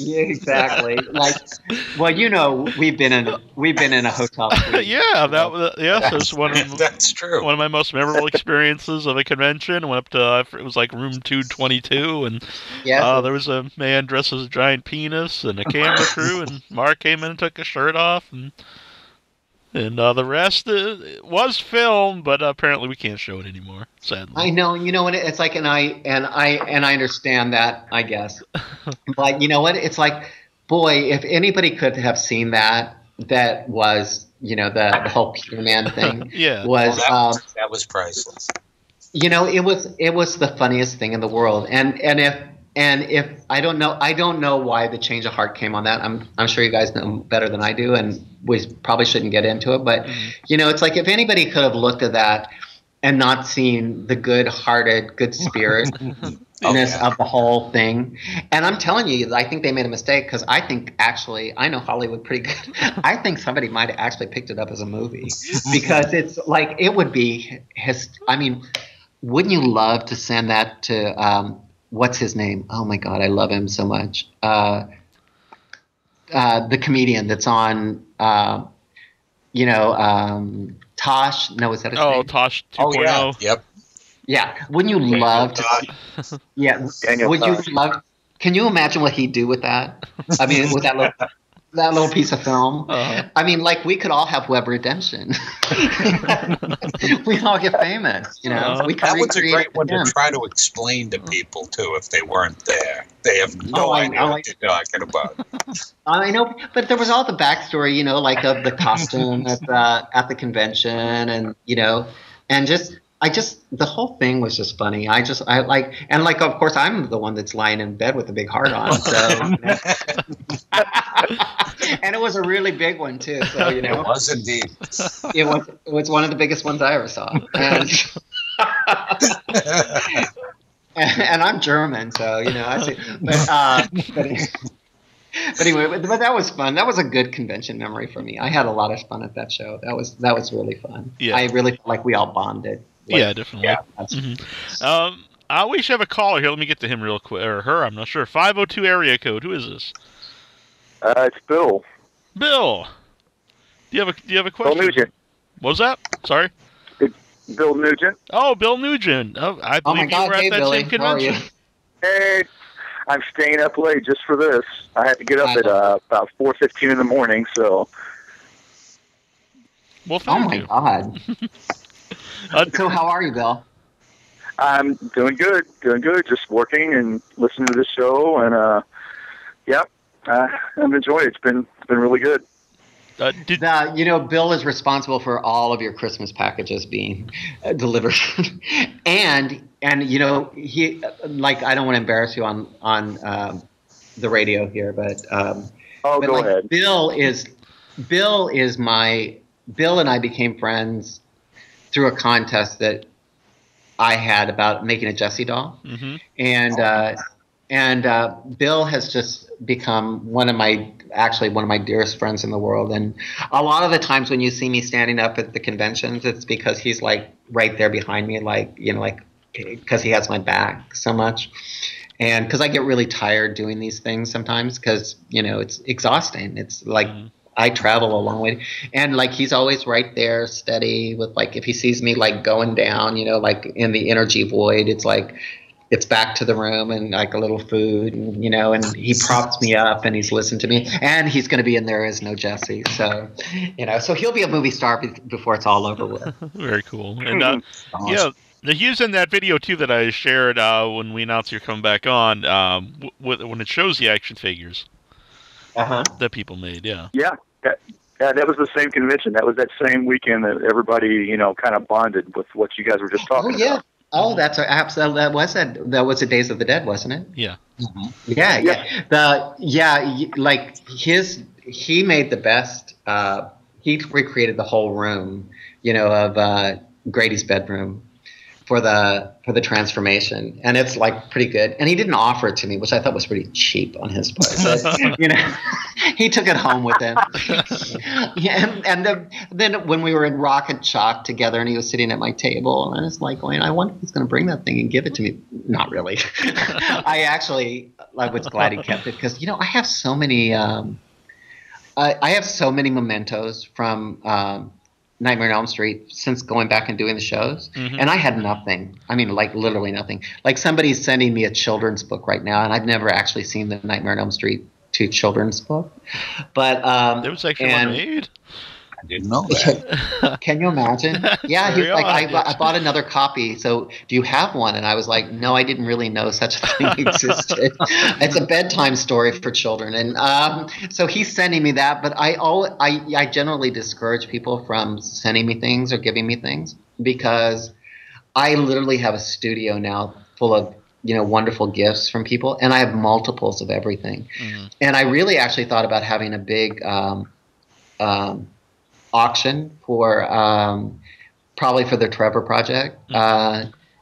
yeah, exactly. Like, well, we've been in a hotel suite. Yeah, that's one of that's true. One of my most memorable experiences of a convention. Went up to it was like room 222, and there was a man dressed as a giant penis and a camera crew, and Mark came in and took his shirt off, and the rest was filmed, but apparently we can't show it anymore. Sadly, I know. You know what it's like, and I understand that, I guess. But you know what? It's like, boy, if anybody could have seen that was the whole Peter Man thing. That was priceless. It was the funniest thing in the world, and if I don't know why the change of heart came on that. I'm sure you guys know better than I do, and we probably shouldn't get into it. But it's like, if anybody could have looked at that and not seen the good-hearted, good spirit of the whole thing. And I'm telling you, I think they made a mistake, because I think actually I know Hollywood pretty good. I think somebody might have actually picked it up as a movie, because it's like, it would be wouldn't you love to send that to what's his name? Oh my God, I love him so much. The comedian that's on, Tosh. No, is that his name? Oh, Tosh 2.0. Oh, yeah. Yep. Yeah. Wouldn't you love to? Yeah. Would you love? Can you imagine what he'd do with that? I mean, with that little piece of film. I mean, like, we could all have web redemption. We'd all get famous, We could that was a great one him. to try to explain to people too, if they weren't there. They have no idea what you're talking about. I know, but there was all the backstory, like of the costume at the convention, and the whole thing was just funny. Of course, I'm the one that's lying in bed with a big heart on. So, and it was a really big one too. So it was indeed. It was one of the biggest ones I ever saw. And I'm German, so I see. But anyway, but that was fun. That was a good convention memory for me. I had a lot of fun at that show. That was really fun. Yeah. I really felt like we all bonded. Yeah, definitely. Yeah. We should have a caller here. Let me get to him real quick, or her. I'm not sure. 502 area code. Who is this? It's Bill. Bill. Do you have a question? Bill Nugent. What was that? Sorry. Bill Nugent. Oh, Bill Nugent. Oh, I believe you were at that same convention. Hey, I'm staying up late just for this. I had to get up at about 4:15 in the morning, so. Well, thank you. Oh my God. So how are you, Bill? I'm doing good. Just working and listening to the show, and I'm enjoying it. It's been really good. Bill is responsible for all of your Christmas packages being delivered, and he I don't want to embarrass you on the radio here, but go ahead. Bill and I became friends through a contest that I had about making a Jessie doll, and Bill has just become one of my dearest friends in the world. And a lot of the times when you see me standing up at the conventions, it's because he's like right there behind me, because he has my back so much. And because I get really tired doing these things sometimes because, it's exhausting. It's like I travel a long way. And he's always right there steady with if he sees me going down, in the energy void, it's it's back to the room and a little food, and and he props me up and he's listened to me, and he's going to be in There Is No Jessie. So, so he'll be a movie star before it's all over with. Very cool. And he's in that video too that I shared when we announced you're coming back on, when it shows the action figures that people made. Yeah. Yeah. That was the same convention. That was that same weekend that everybody, kind of bonded with what you guys were just talking about. Oh, that's absolutely. That was the Days of the Dead, wasn't it? Yeah. Mm-hmm. He made the best. He recreated the whole room, of Grady's bedroom for the transformation, and it's pretty good. And he didn't offer it to me, which I thought was pretty cheap on his part. But, he took it home with him. Then when we were in Rocket Chalk together, and he was sitting at my table, and I was going, I wonder if he's going to bring that thing and give it to me. Not really. I was glad he kept it because I have so many. I have so many mementos from. Nightmare on Elm Street since going back and doing the shows, and I had nothing. I mean, literally nothing. Somebody's sending me a children's book right now, and I've never actually seen the Nightmare on Elm Street 2 children's book. But there was actually one made. I didn't know that. Can you imagine? Yeah, he's I bought another copy. So do you have one? And I was like, no, I didn't really know such a thing existed. It's a bedtime story for children, and so he's sending me that. But I generally discourage people from sending me things or giving me things because I literally have a studio now full of wonderful gifts from people, and I have multiples of everything. And I really actually thought about having a big auction for probably for the Trevor Project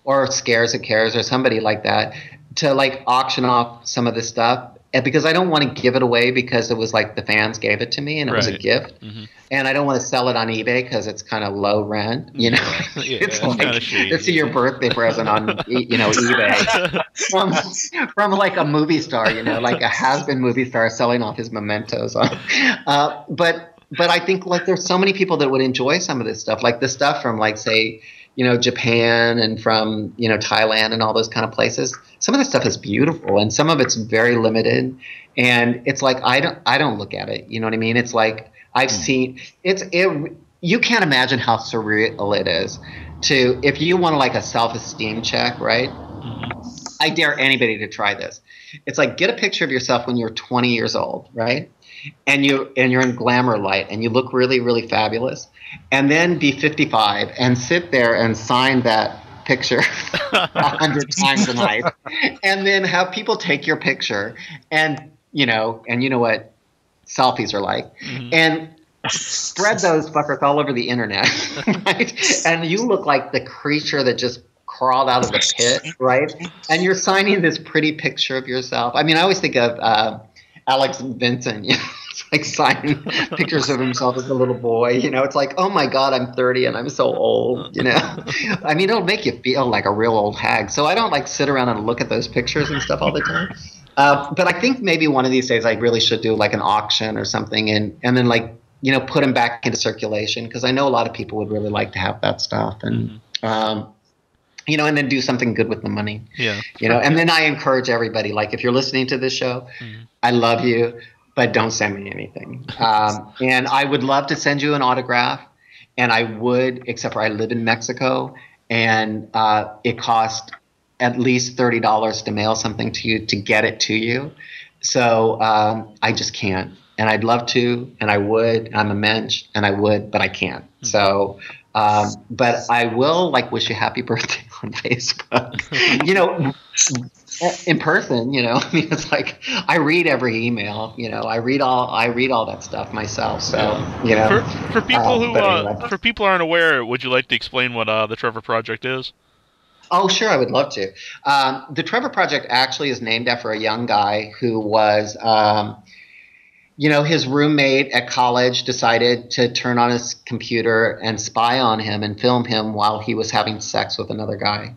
or Scares That Cares or somebody like that to auction off some of this stuff, and because I don't want to give it away because it was the fans gave it to me and it was a gift, and I don't want to sell it on eBay because it's kind of low rent, it's it's your birthday present on eBay from a movie star, a has-been movie star selling off his mementos on, But I think there's so many people that would enjoy some of this stuff, the stuff from say, Japan and from, Thailand and all those kind of places. Some of the stuff is beautiful and some of it's very limited. And it's I don't look at it. You know what I mean? It's I've seen you can't imagine how surreal it is to, if you want a self-esteem check, right? I dare anybody to try this. It's get a picture of yourself when you're 20 years old, right? And you're in glamour light and you look really, really fabulous, and then be 55 and sit there and sign that picture 100 times a night, and then have people take your picture and you know what selfies are like, and spread those fuckers all over the internet, right? And you look like the creature that just crawled out of the pit, right? And you're signing this pretty picture of yourself. I mean, I always think of Alex Vincent, it's signing pictures of himself as a little boy. It's oh my God, I'm 30 and I'm so old. I mean, it'll make you feel like a real old hag. So I don't sit around and look at those pictures and stuff all the time. But I think maybe one of these days I really should do an auction or something, and then put them back into circulation, because I know a lot of people would really like to have that stuff, and and then do something good with the money. Yeah. And then I encourage everybody, like, if you're listening to this show, I love you, but don't send me anything. And I would love to send you an autograph, and I would, except for I live in Mexico, and it costs at least $30 to mail something to you, to get it to you. So I just can't. And I'd love to, and I would. I'm a mensch, and I would, but I can't. So, but I will, like, wish you happy birthday on Facebook. In person. I mean, it's like I read every email. I read all that stuff myself. So for people for people who aren't aware, would you like to explain what the Trevor Project is? Oh, sure, I would love to. The Trevor Project actually is named after a young guy who was, his roommate at college decided to turn on his computer and spy on him and film him while he was having sex with another guy.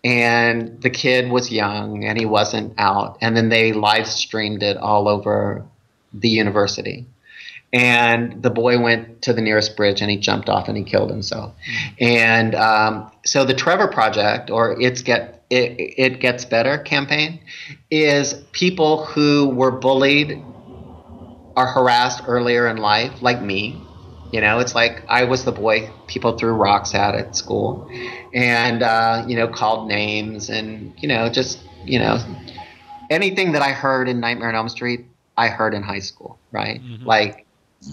And the kid was young and he wasn't out. And then they live streamed it all over the university. And the boy went to the nearest bridge and he jumped off and he killed himself. And so the Trevor Project, or It Gets Better campaign, is people who were bullied or harassed earlier in life, like me. It's like I was the boy people threw rocks at school, and called names, and anything that I heard in Nightmare on Elm Street, I heard in high school, right?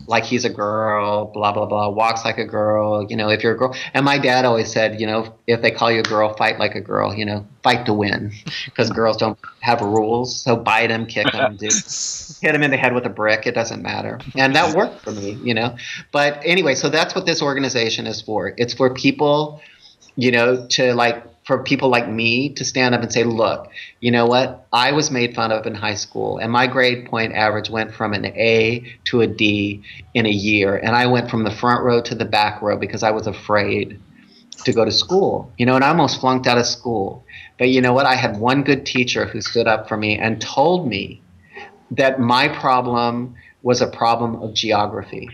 Like he's a girl, blah blah blah, walks like a girl, if you're a girl. And my dad always said, if they call you a girl, fight like a girl, fight to win, because girls don't have rules. So bite them, kick them, hit them in the head with a brick. It doesn't matter. And that worked for me, But anyway, so that's what this organization is for. It's for people, for people like me to stand up and say, look, you know what? I was made fun of in high school, and my grade point average went from an A to a D in a year. And I went from the front row to the back row because I was afraid to go to school, and I almost flunked out of school. But you know what? I had one good teacher who stood up for me and told me that my problem was a problem of geography,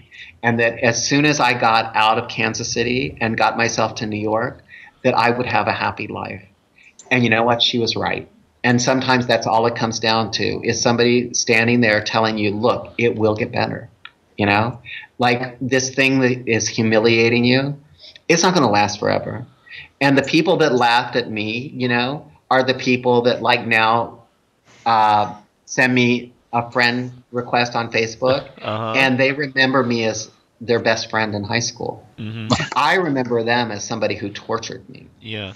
and that as soon as I got out of Kansas City and got myself to New York, that I would have a happy life. And you know what? She was right. And sometimes that's all it comes down to, is somebody standing there telling you, look, it will get better. Like this thing that is humiliating you, it's not going to last forever. And the people that laughed at me, are the people that like now send me a friend request on Facebook, and they remember me as their best friend in high school. I remember them as somebody who tortured me. Yeah,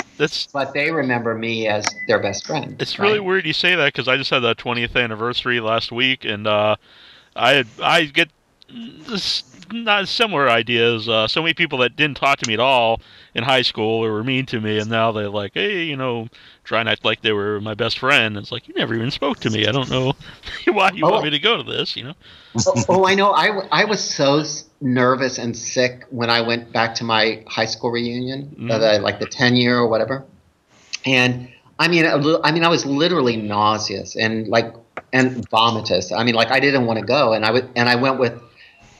but they remember me as their best friend. It's really weird you say that, because I just had the 20th anniversary last week, and I get not similar ideas. So many people that didn't talk to me at all in high school or were mean to me, and now they're like, hey, try and act like they were my best friend. It's like, you never even spoke to me. I don't know why you want me to go to this. I know. I was so nervous and sick when I went back to my high school reunion, the 10-year or whatever. And I was literally nauseous and vomitous. I didn't want to go, and I went with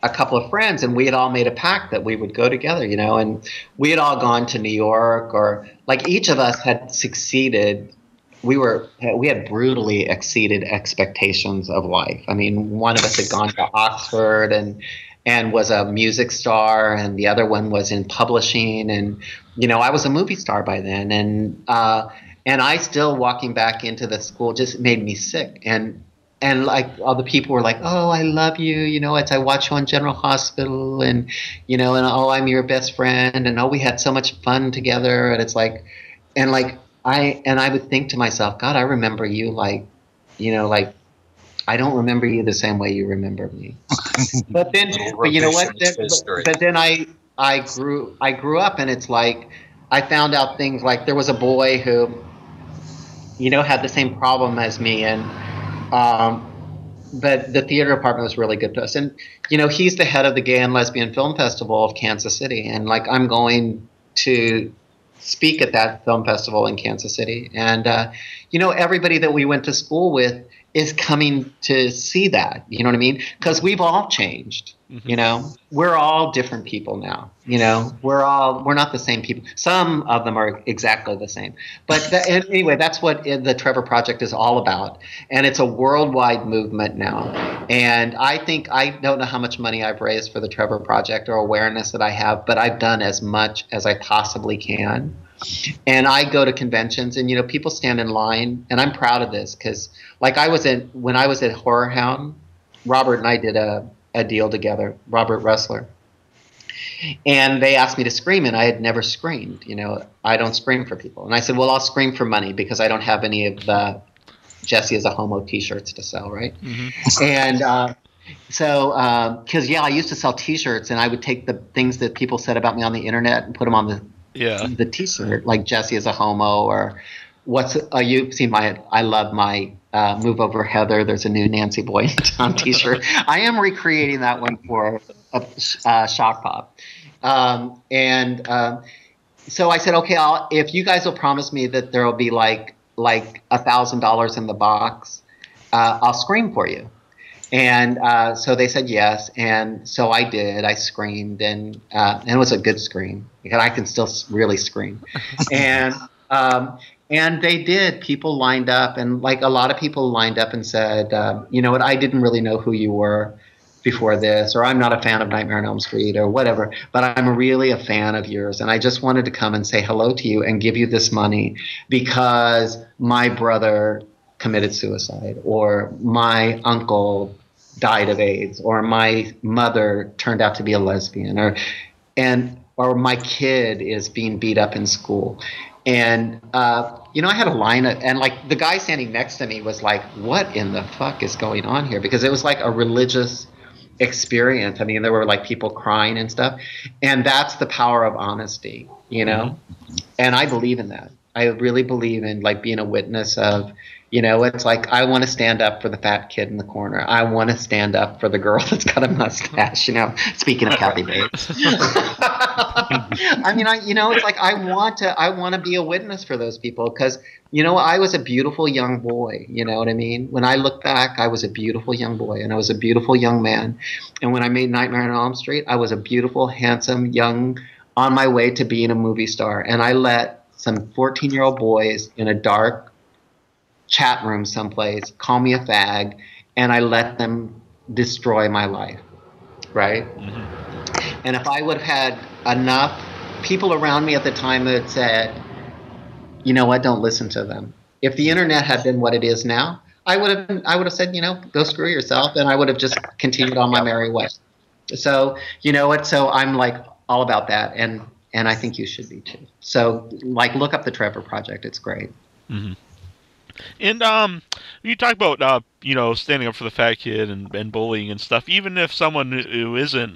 a couple of friends, and we had all made a pact that we would go together, and we had all gone to New York, or each of us had succeeded. We had brutally exceeded expectations of life. One of us had gone to Oxford and was a music star, and the other one was in publishing, and I was a movie star by then, and I still, walking back into the school, just made me sick. And all the people were like, oh, I love you, I watch you on General Hospital, and and oh, I'm your best friend, and oh, we had so much fun together. And it's like, I would think to myself, God, I remember you I don't remember you the same way you remember me. But you know what? But then I grew up, and it's like I found out things like there was a boy who had the same problem as me, and but the theater department was really good to us. And, he's the head of the Gay and Lesbian Film Festival of Kansas City. And I'm going to speak at that film festival in Kansas City. And, everybody that we went to school with is coming to see that. You know what I mean? Because we've all changed. You know, we're all different people now. You know, we're not the same people. Some of them are exactly the same. But anyway, that's what the Trevor Project is all about. And it's a worldwide movement now. And I don't know how much money I've raised for the Trevor Project or awareness that I have, but I've done as much as I possibly can. And I go to conventions and, you know, people stand in line, and I'm proud of this because, like, when I was at Horror Hound, Robert and I did a deal together, Robert Ressler. And they asked me to scream, and I had never screamed. You know, I don't scream for people. And I said, well, I'll scream for money because I don't have any of the Jesse is a Homo t-shirts to sell, right? And because, I used to sell t-shirts, and I would take the things that people said about me on the internet and put them on the t-shirt, like Jesse is a homo, or you've seen I love my Move Over Heather, there's a new Nancy Boy in Town t-shirt. I am recreating that one for a Shock Pop. So I said, okay, if you guys will promise me that there will be like $1,000 in the box, I'll scream for you. And so they said yes, and so I did. I screamed, and it was a good scream because I can still really scream. And they did. People lined up, and like a lot of people lined up and said, you know what, I didn't really know who you were before this, or I'm not a fan of Nightmare on Elm Street or whatever, but I'm really a fan of yours, and I just wanted to come and say hello to you and give you this money because my brother committed suicide, or my uncle died of AIDS, or my mother turned out to be a lesbian, or my kid is being beat up in school. And you know, I had a line and like the guy standing next to me was like, what in the fuck is going on here? Because it was like a religious experience. I mean, there were like people crying and stuff, and that's the power of honesty, you know. And I believe in that. I really believe in like being a witness of, you know, it's like I want to stand up for the fat kid in the corner. I want to stand up for the girl that's got a mustache, you know, speaking of Kathy Bates. I mean, it's like I want to be a witness for those people because, you know, I was a beautiful young boy, you know what I mean? When I look back, I was a beautiful young boy, and I was a beautiful young man. And when I made Nightmare on Elm Street, I was a beautiful, handsome, young, on my way to being a movie star. And I let some 14-year-old boys in a dark chat room someplace call me a fag, and I let them destroy my life, right? And if I would have had enough people around me at the time that said, you know what, don't listen to them. If the internet had been what it is now, I would have said, you know, go screw yourself, and I would have just continued on my merry way. So, you know what, so I'm like all about that, and I think you should be too. So like look up the Trevor Project, it's great. And you talk about you know, standing up for the fat kid and bullying and stuff. Even if someone who isn't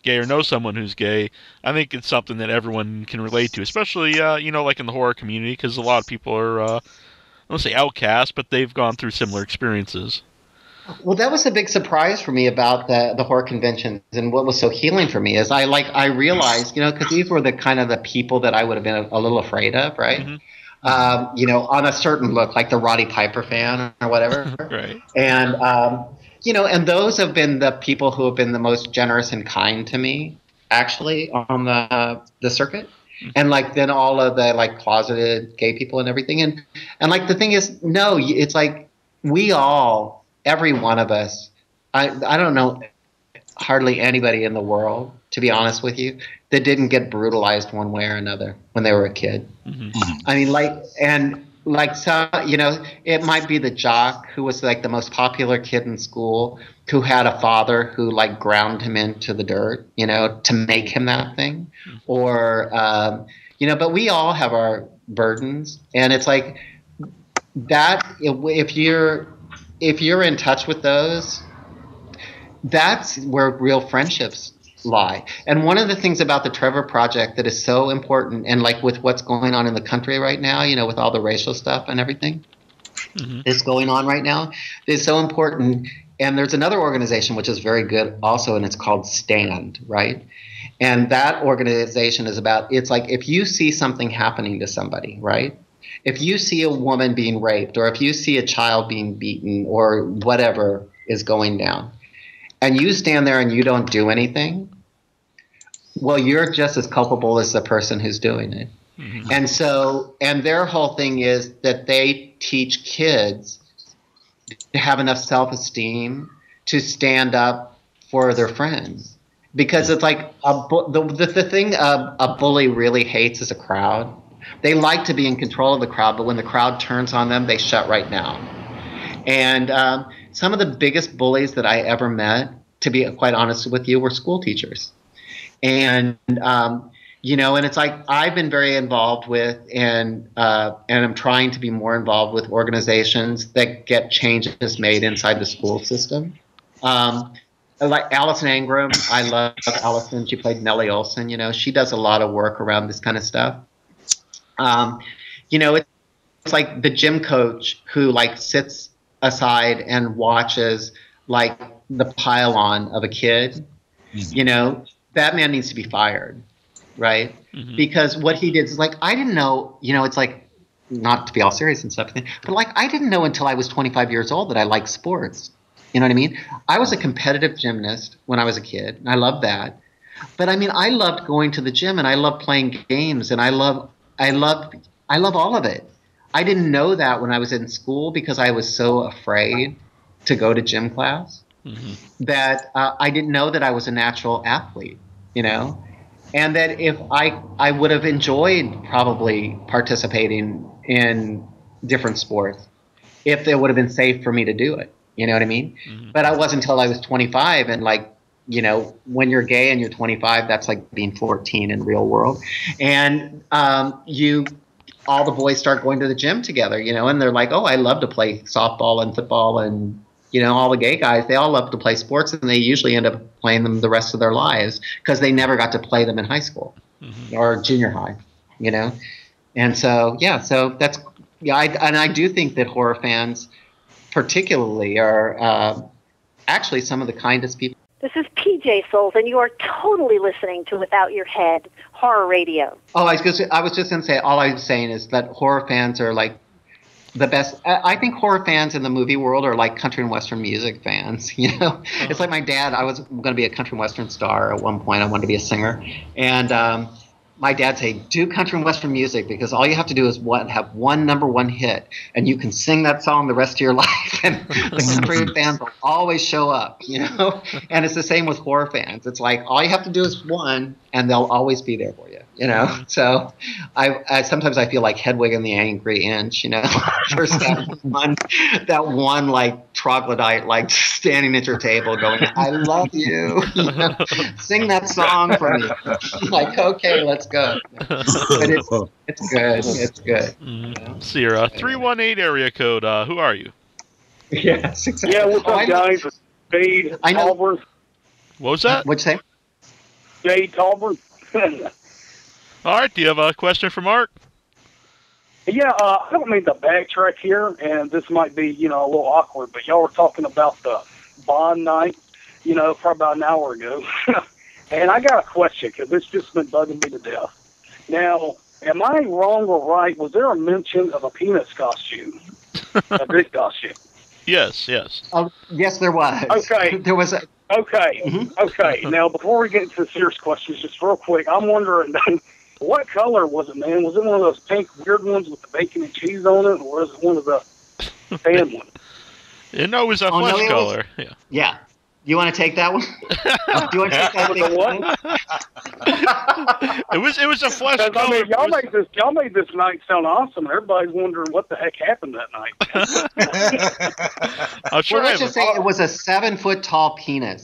gay or knows someone who's gay, I think it's something that everyone can relate to, especially you know, like in the horror community, because a lot of people are I don't say outcast, but they've gone through similar experiences. Well, that was a big surprise for me about the horror conventions, and what was so healing for me is I realized, you know, because these were the kind of the people that I would have been a little afraid of, right? You know, on a certain look, like the Roddy Piper fan or whatever. Right. And, you know, and those have been the people who have been the most generous and kind to me, actually, on the circuit. And, like, then all of the, like, closeted gay people and everything. And like, the thing is, no, it's like we all, every one of us, I don't know hardly anybody in the world, to be honest with you, that didn't get brutalized one way or another when they were a kid. I mean, so, you know, it might be the jock who was like the most popular kid in school who had a father who like ground him into the dirt, you know, to make him that thing. Or, you know, but we all have our burdens, and it's like that. If you're in touch with those, that's where real friendships lie. And one of the things about the Trevor Project that is so important, and like with what's going on in the country right now, you know, with all the racial stuff and everything that's going on right now, is so important. And there's another organization which is very good also, and it's called Stand, right? And that organization is about, it's like if you see something happening to somebody, right, If you see a woman being raped, or if you see a child being beaten, or whatever is going down, and you stand there and you don't do anything, well, you're just as culpable as the person who's doing it. Mm-hmm. And their whole thing is that they teach kids to have enough self-esteem to stand up for their friends. Because it's like the thing a bully really hates is a crowd. They like to be in control of the crowd, but when the crowd turns on them, they shut right down. And some of the biggest bullies that I ever met, to be quite honest with you, were school teachers. And you know, and it's like I've been very involved with, and I'm trying to be more involved with organizations that get changes made inside the school system. Like Allison Ingram, I love Allison. She played Nellie Olson. You know, she does a lot of work around this kind of stuff. You know, it's like the gym coach who like sits aside and watches like the pile-on of a kid. Mm-hmm. You know, that man needs to be fired, right? Mm-hmm. Because what he did is like, I didn't know. You know, it's like, not to be all serious and stuff, but like I didn't know until I was 25 years old that I liked sports. You know what I mean? I was a competitive gymnast when I was a kid, and I loved that. But I mean, I loved going to the gym, and I loved playing games, and I love all of it. I didn't know that when I was in school because I was so afraid to go to gym class, that I didn't know that I was a natural athlete, you know, and that if I would have enjoyed probably participating in different sports if it would have been safe for me to do it. You know what I mean? Mm-hmm. But I wasn't until I was 25, and like, you know, when you're gay and you're 25, that's like being 14 in real world. And all the boys start going to the gym together, you know, and they're like, oh, I love to play softball and football, and, you know, all the gay guys, they all love to play sports, and they usually end up playing them the rest of their lives because they never got to play them in high school or junior high, you know? And so, yeah, so that's, yeah, I do think that horror fans particularly are actually some of the kindest people. This is PJ Souls, and you are totally listening to Without Your Head, horror radio. Oh, I was just going to say, all I was saying is that horror fans are like the best. I think horror fans in the movie world are like country and western music fans, you know? It's like my dad, I was going to be a country and western star at one point. I wanted to be a singer. And my dad said, do country and western music because all you have to do is have one number one hit, and you can sing that song the rest of your life, and the country fans will always show up, you know? And it's the same with horror fans. It's like all you have to do is one, and they'll always be there for you, you know? So I sometimes I feel like Hedwig and the Angry Inch, you know? There's that one like troglodyte like standing at your table going, I love you, you know? Sing that song for me. Like, okay, let's go. But it's good. It's good. Mm-hmm. Sierra, 318 area code. Who are you? Yes, exactly. Yeah, what's up, guys? Jade Talbert. What was that? What'd you say? Jade Talbert. All right, do you have a question for Mark? Yeah, I don't mean to backtrack here, and this might be, you know, a little awkward, but y'all were talking about the Bond night, you know, probably about an hour ago. And I got a question, because it's just been bugging me to death. Now, am I wrong or right? Was there a mention of a penis costume? A dick costume? Yes. Yes, there was. Okay. There was a... Okay. Mm-hmm. Okay. Now, before we get into the serious questions, just real quick, I'm wondering, what color was it, man? Was it one of those pink weird ones with the bacon and cheese on it, or was it one of the tan ones? No, it was a flesh color. Yeah. You want to take that one? Do you want to take that one? It was a flesh color. I mean, y'all made this night sound awesome. Everybody's wondering what the heck happened that night. I'm sure. Well, let's just say it was a 7-foot tall penis,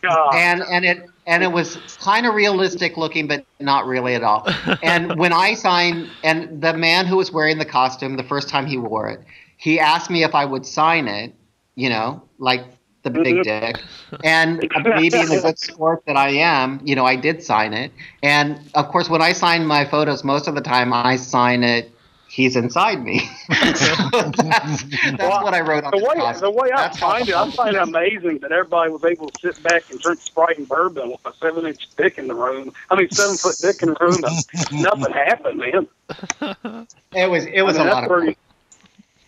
and it was kind of realistic looking, but not really at all. And when I signed, and the man who was wearing the costume the first time he wore it, he asked me if I would sign it. You know, like. The big dick. And maybe in the good sport that I am, you know, I did sign it. And of course, when I sign my photos, most of the time I sign it he's inside me. that's what I wrote on the way I find it amazing that everybody was able to sit back and drink Sprite and bourbon with a 7-inch dick in the room. 7-foot dick in the room. And nothing happened, man. It was a lot of fun.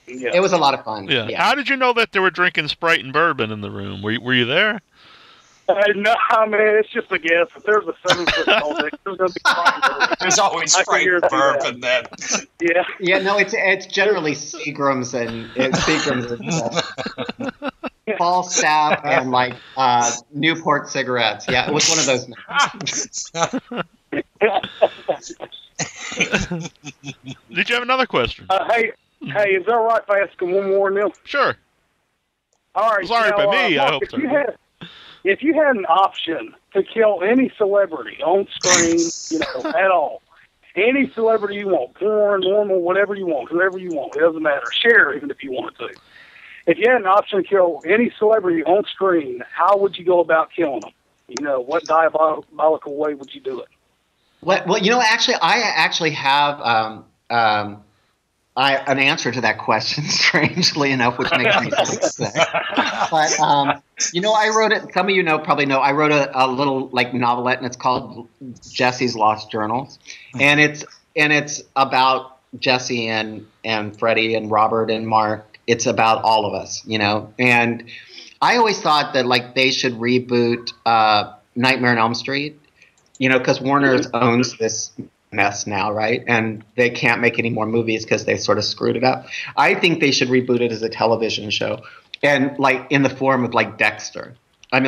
Yeah. It was a lot of fun. Yeah. How did you know that they were drinking Sprite and bourbon in the room? Were you there? No, man, it's just a guess. If there's a 7-foot tall dick, there's going to be Sprite and bourbon. There's always Sprite and bourbon then. Yeah. Yeah, no, it's generally Seagrams and Falstaff and like Newport cigarettes. Yeah, it was one of those. Did you have another question? Hey, is that all right if I ask him one more, Neil? Sure. All right. Sorry by me. Mark, I hope so. If you had an option to kill any celebrity on screen, at all, any celebrity you want, porn, normal, whatever you want, whoever you want, it doesn't matter. Cher, even if you wanted to. If you had an option to kill any celebrity on screen, how would you go about killing them? What diabolical way would you do it? Well, actually, I actually have an answer to that question, strangely enough, which makes me so sick. But, I wrote it, some of you probably know, I wrote a little novelette, and it's called Jesse's Lost Journals. And it's about Jesse and Freddie and Robert and Mark. It's about all of us, And I always thought that, they should reboot Nightmare on Elm Street, because Warner owns this mess now, right? And they can't make any more movies because they sort of screwed it up. I think they should reboot it as a television show, and in the form of Dexter. That'd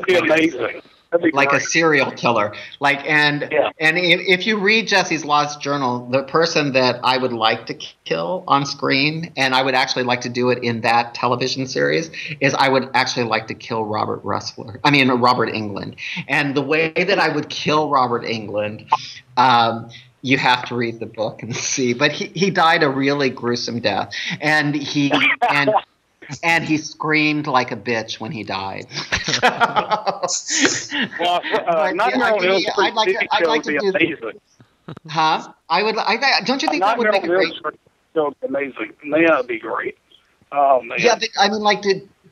be amazing. That'd be great. A serial killer. And if you read Jesse's Lost Journal, the person that I would like to kill on screen, and I would actually like to do it in that television series, is I would actually like to kill Robert Englund. And the way that I would kill Robert Englund, you have to read the book and see. But he died a really gruesome death, and he screamed like a bitch when he died. I'd like to do amazing. Huh? Don't you think that would make a great? Amazing. Yeah, that'd be great. Oh man. Yeah,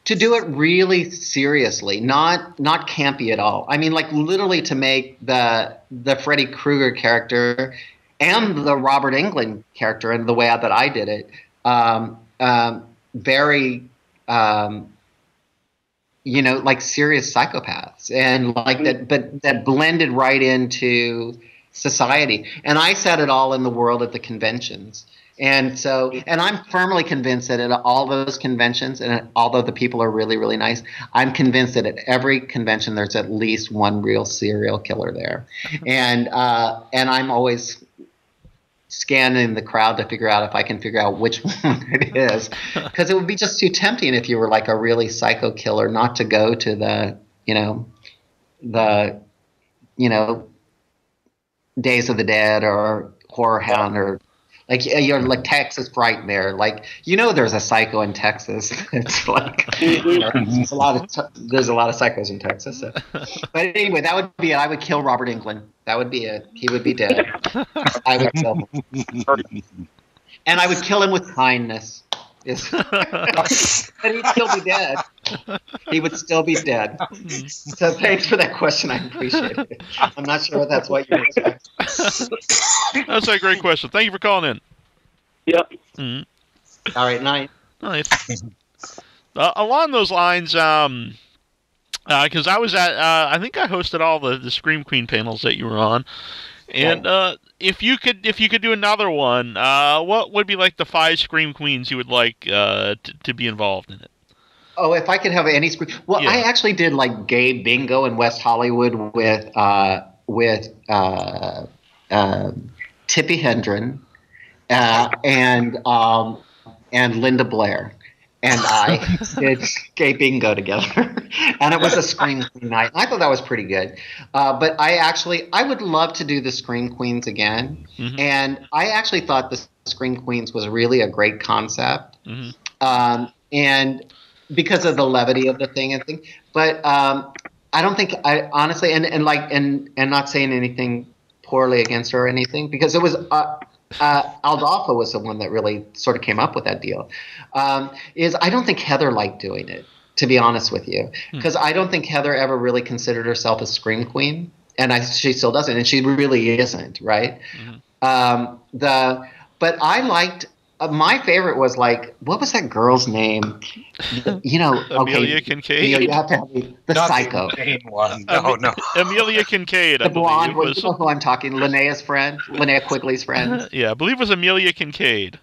to do it really seriously, not campy at all. Literally to make the Freddy Krueger character and the Robert Englund character, and the way that I did it, very serious psychopaths, and that blended right into society. And I said it all in the world at the conventions. And I'm firmly convinced that at all those conventions, and although the people are really, really nice, I'm convinced that at every convention there's at least one real serial killer there. And I'm always scanning the crowd to figure out if I can figure out which one it is, because it would be just too tempting if you were a really psycho killer not to go to the Days of the Dead or Horror Hound or you're Texas Frightmare. There's a psycho in Texas. It's there's a lot of psychos in Texas. So. But anyway, that would be it. I would kill Robert Englund. That would be it. He would be dead. I would kill him. And I would kill him with kindness. Yes. And he'd still be dead. He would still be dead. So thanks for that question. I appreciate it. I'm not sure if that's what you expect. That's a great question. Thank you for calling in. Yep. Mm-hmm. All right, nice. Along those lines, because I was at, I think I hosted all the Scream Queen panels that you were on, and if you could do another one, what would be the 5 Scream Queens you would like to be involved in it? Oh, if I could have any Scream, well, yeah. I actually did gay bingo in West Hollywood with Tippi Hedren and Linda Blair. And I did gay bingo together, and it was a Scream Queen night. I thought that was pretty good. But I would love to do the Scream Queens again. Mm-hmm. And I actually thought the Scream Queens was really a great concept. Mm-hmm. And because of the levity of the thing and thing. But I don't think I honestly, and not saying anything poorly against her or anything, because it was Aldolfo was the one that really sort of came up with that deal. Is I don't think Heather liked doing it, to be honest with you, because I don't think Heather ever really considered herself a scream queen, and she still doesn't, and she really isn't, right? But I liked. My favorite was like, what was that girl's name? Amelia Kinkade. You have to have the psycho. The main one. No. Amelia Kinkade. The blonde. You know who I'm talking? Linnea's friend. Linnea Quigley's friend. Yeah, I believe it was Amelia Kinkade.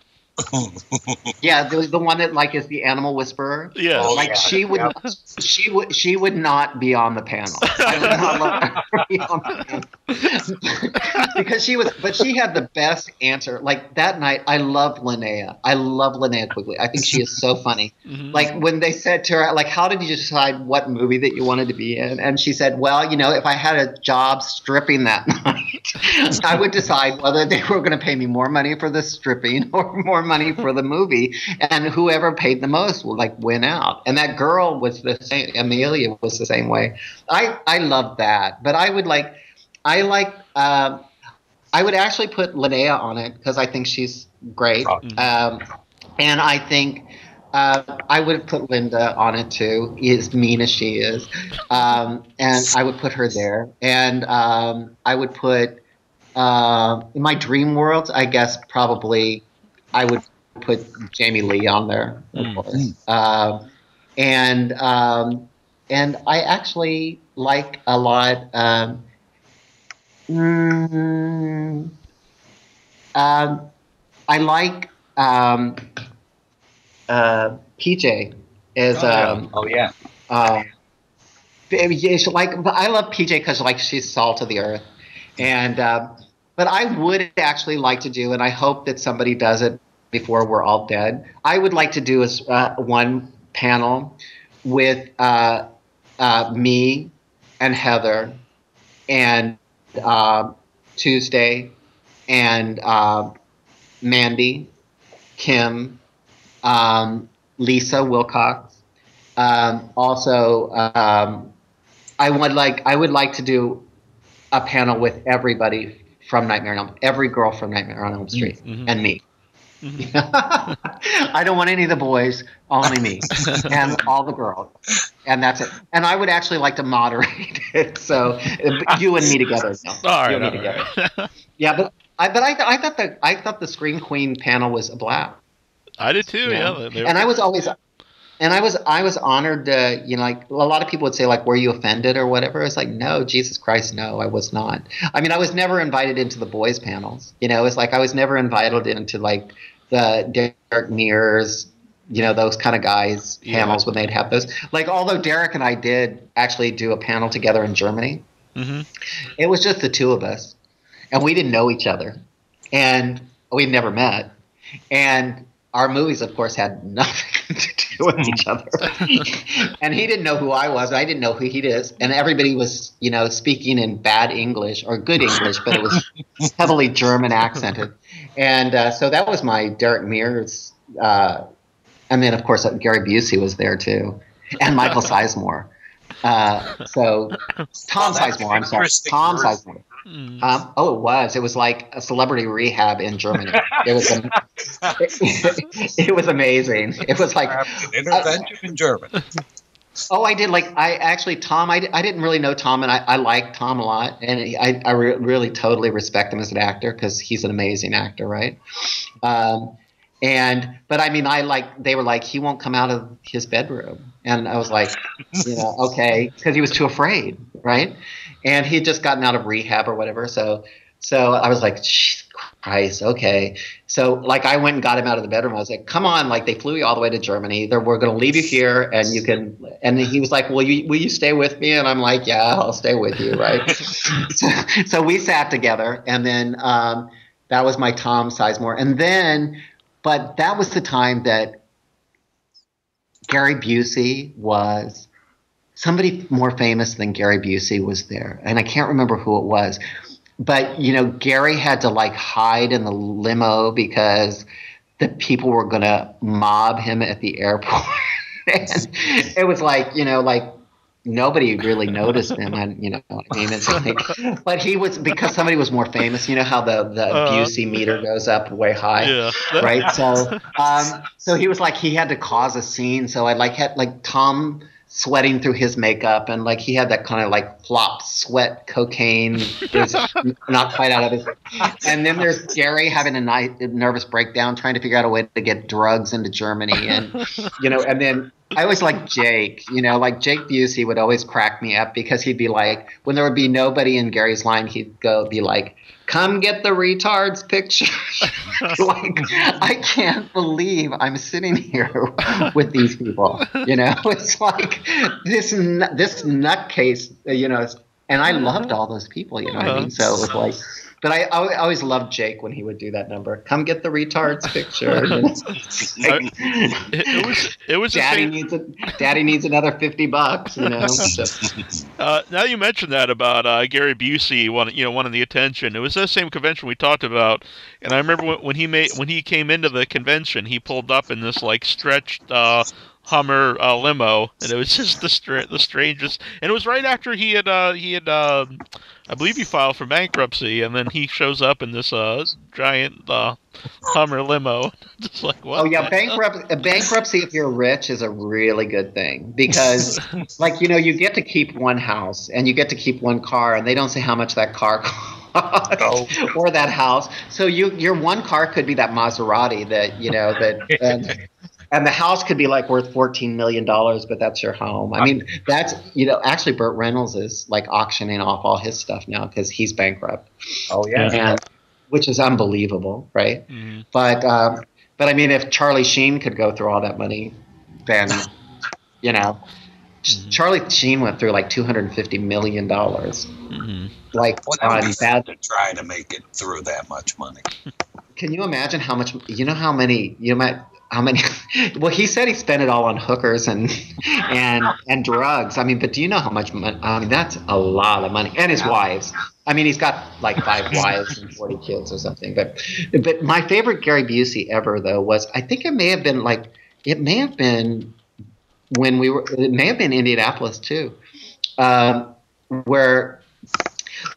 Yeah, the one that like is the animal whisperer. Yeah, she would not be on the panel. I would not let her be on the panel because she had the best answer. Like that night, I loved Linnea. I love Linnea Quigley. I think she is so funny. Like when they said to her, like, how did you decide what movie that you wanted to be in? And she said, well, if I had a job stripping that night, I would decide whether they were going to pay me more money for the stripping or more money for the movie, and whoever paid the most would win out. And that girl was the same. Amelia was the same way. I love that, but I would actually put Linnea on it because I think she's great, and I think I would put Linda on it too, as mean as she is, and I would put her there, and I would put in my dream world, I guess probably I would put Jamie Lee on there, of course. And I actually like a lot. I like PJ as I love PJ because she's salt of the earth, and but I would actually like to do, and I hope that somebody does it before we're all dead. I would like to do one panel with me and Heather and Tuesday and Mandy, Kim, Lisa Wilcox. Also, I would like to do a panel with everybody from Nightmare on Elm, every girl from Nightmare on Elm Street, and me. I don't want any of the boys, only me, and all the girls, and that's it. And I would actually like to moderate it, so you and me together. All right. Yeah, but I thought the Scream Queen panel was a blast. I did too. Yeah, and I was always. And I was honored, a lot of people would say, were you offended or whatever? I was like, no, Jesus Christ, no, I was not. I mean, I was never invited into the boys' panels. It's like I was never invited into, the Derek Mears, those kind of guys' panels when they'd have those. Although Derek and I did actually do a panel together in Germany, it was just the two of us. And we didn't know each other. And we'd never met. And our movies, of course, had nothing to do with each other. And he didn't know who I was. I didn't know who he is. And everybody was, speaking in bad English or good English, but it was heavily German accented. And so that was my Derek Mears. And then, of course, Gary Busey was there, too. And Michael Sizemore. So Tom Sizemore, I'm sorry. Tom Sizemore. It was like a celebrity rehab in Germany. It was amazing. It was like an intervention in German. Oh, I did. Tom, I didn't really know Tom, and I like Tom a lot, and I really totally respect him as an actor because he's an amazing actor, right? But I mean, they were like, he won't come out of his bedroom. And I was like, okay, because he was too afraid, right? And he'd just gotten out of rehab or whatever. So I was like, Christ, okay. So I went and got him out of the bedroom. I was like, come on, they flew you all the way to Germany. We're going to leave you here and you can, and he was like, will you stay with me? And I'm like, yeah, I'll stay with you, right? so we sat together, and then that was my Tom Sizemore. And then, but that was the time that Gary Busey was, somebody more famous than Gary Busey was there. And I can't remember who it was. But, Gary had to hide in the limo because the people were going to mob him at the airport. And it was nobody really noticed him. And you know what I mean? It's like, but he was, because somebody was more famous. You know how the Busey meter goes up way high, right? So he was like, he had to cause a scene. So I had Tom sweating through his makeup, and like he had that kind of like flop sweat cocaine was not quite out of his. And then there's Gary having a nervous breakdown trying to figure out a way to get drugs into Germany, and you know, and then I always like Jake, you know, like Jake Busey would always crack me up because he'd be like, when there would be nobody in Gary's line, he'd be like, come get the retards picture. Like, I can't believe I'm sitting here with these people. You know, it's like this nutcase, you know, and I loved all those people, you know what I mean? So it was like, but I always loved Jake when he would do that number. Come get the retards picture. You know? It was Daddy needs another $50. You know. So. Now you mentioned that about Gary Busey wanting the attention. It was the same convention we talked about, and I remember when he came into the convention, he pulled up in this like stretched Hummer limo, and it was just the strangest. And it was right after he had I believe he filed for bankruptcy, and then he shows up in this giant Hummer limo. Just like, what? Oh yeah, bankruptcy if you're rich is a really good thing, because like, you know, you get to keep one house and you get to keep one car, and they don't say how much that car costs or that house. So your one car could be that Maserati that, you know, that. And the house could be like worth $14 million, but that's your home. I mean, that's, you know, actually Burt Reynolds is like auctioning off all his stuff now because he's bankrupt. Oh yeah, and which is unbelievable, right? Mm-hmm. But I mean, if Charlie Sheen could go through all that money, then you know, Charlie Sheen went through like $250 million. Mm-hmm. Like on bad to try to make it through that much money. Can you imagine how much? You know how many? How many? Well, he said he spent it all on hookers and drugs. I mean, but do you know how much money? I mean, that's a lot of money, and his wives. I mean, he's got like 5 wives and 40 kids or something. But my favorite Gary Busey ever though was, I think it may have been Indianapolis too,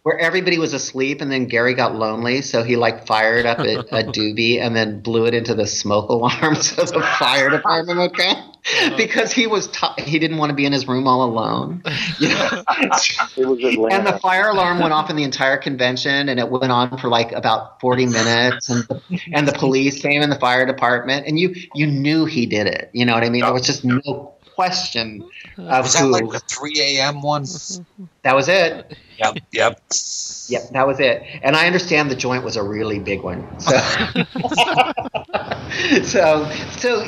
where everybody was asleep, and then Gary got lonely, so he like fired up a doobie and then blew it into the smoke alarm so the fire department would come, because he didn't want to be in his room all alone. You know? It was Atlanta. And the fire alarm went off in the entire convention, and it went on for like about 40 minutes, and the police came in, the fire department, and you knew he did it. You know what I mean? There was just no question. Was that like the 3 a.m. one? That was it. Yep, that was it. And I understand the joint was a really big one. So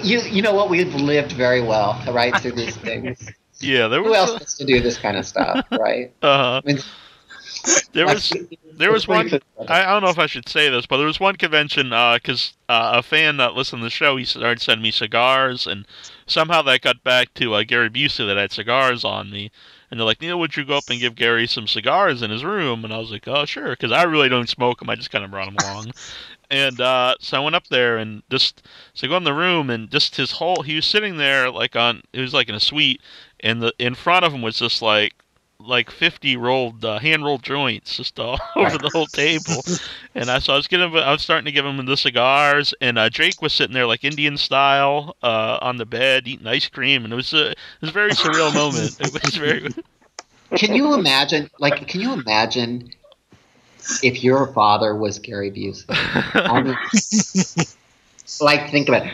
you know what, we've lived very well, right, through these things. Yeah, who else gets to do this kind of stuff, right? I mean, there was one. I don't know if I should say this, but there was one convention because a fan that listened to the show, he started sending me cigars, and somehow that got back to Gary Busey that had cigars on me. And they're like, Neil, would you go up and give Gary some cigars in his room? And I was like, oh, sure, because I really don't smoke them. I just kind of brought them along. And so I went up there and so I go in the room, and just he was sitting there it was like in a suite, and in front of him was just like 50 hand-rolled joints just all over the whole table. And I was starting to give him the cigars, and Jake was sitting there like Indian style on the bed eating ice cream, and it was a very surreal moment. It was very. Can you imagine if your father was Gary Busey? I mean, like, think about it.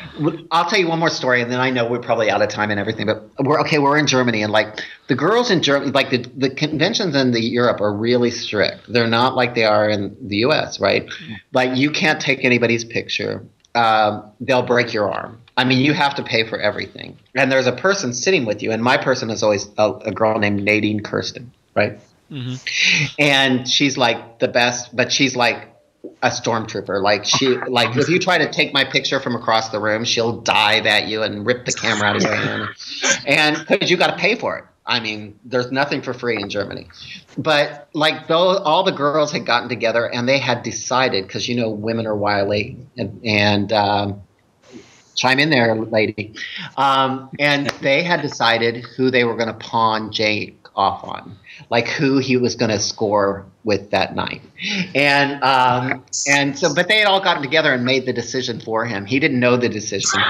I'll tell you one more story, and then I know we're probably out of time and everything. But we're in Germany, and like the girls in Germany, like the conventions in Europe are really strict. They're not like they are in the U.S., right? Like, you can't take anybody's picture. They'll break your arm. I mean, you have to pay for everything. And there's a person sitting with you, and my person is always a girl named Nadine Kirsten, right? Mm-hmm. And she's like the best, but she's like a stormtrooper. Like if you try to take my picture from across the room, she'll dive at you and rip the camera out of your hand. And because you got to pay for it. I mean, there's nothing for free in Germany. But like all the girls had gotten together, and they had decided, because you know women are wily, and chime in there, lady. And they had decided who they were going to pawn Jake off on, like who he was going to score with that night. And so, but they had all gotten together and made the decision for him. He didn't know the decision.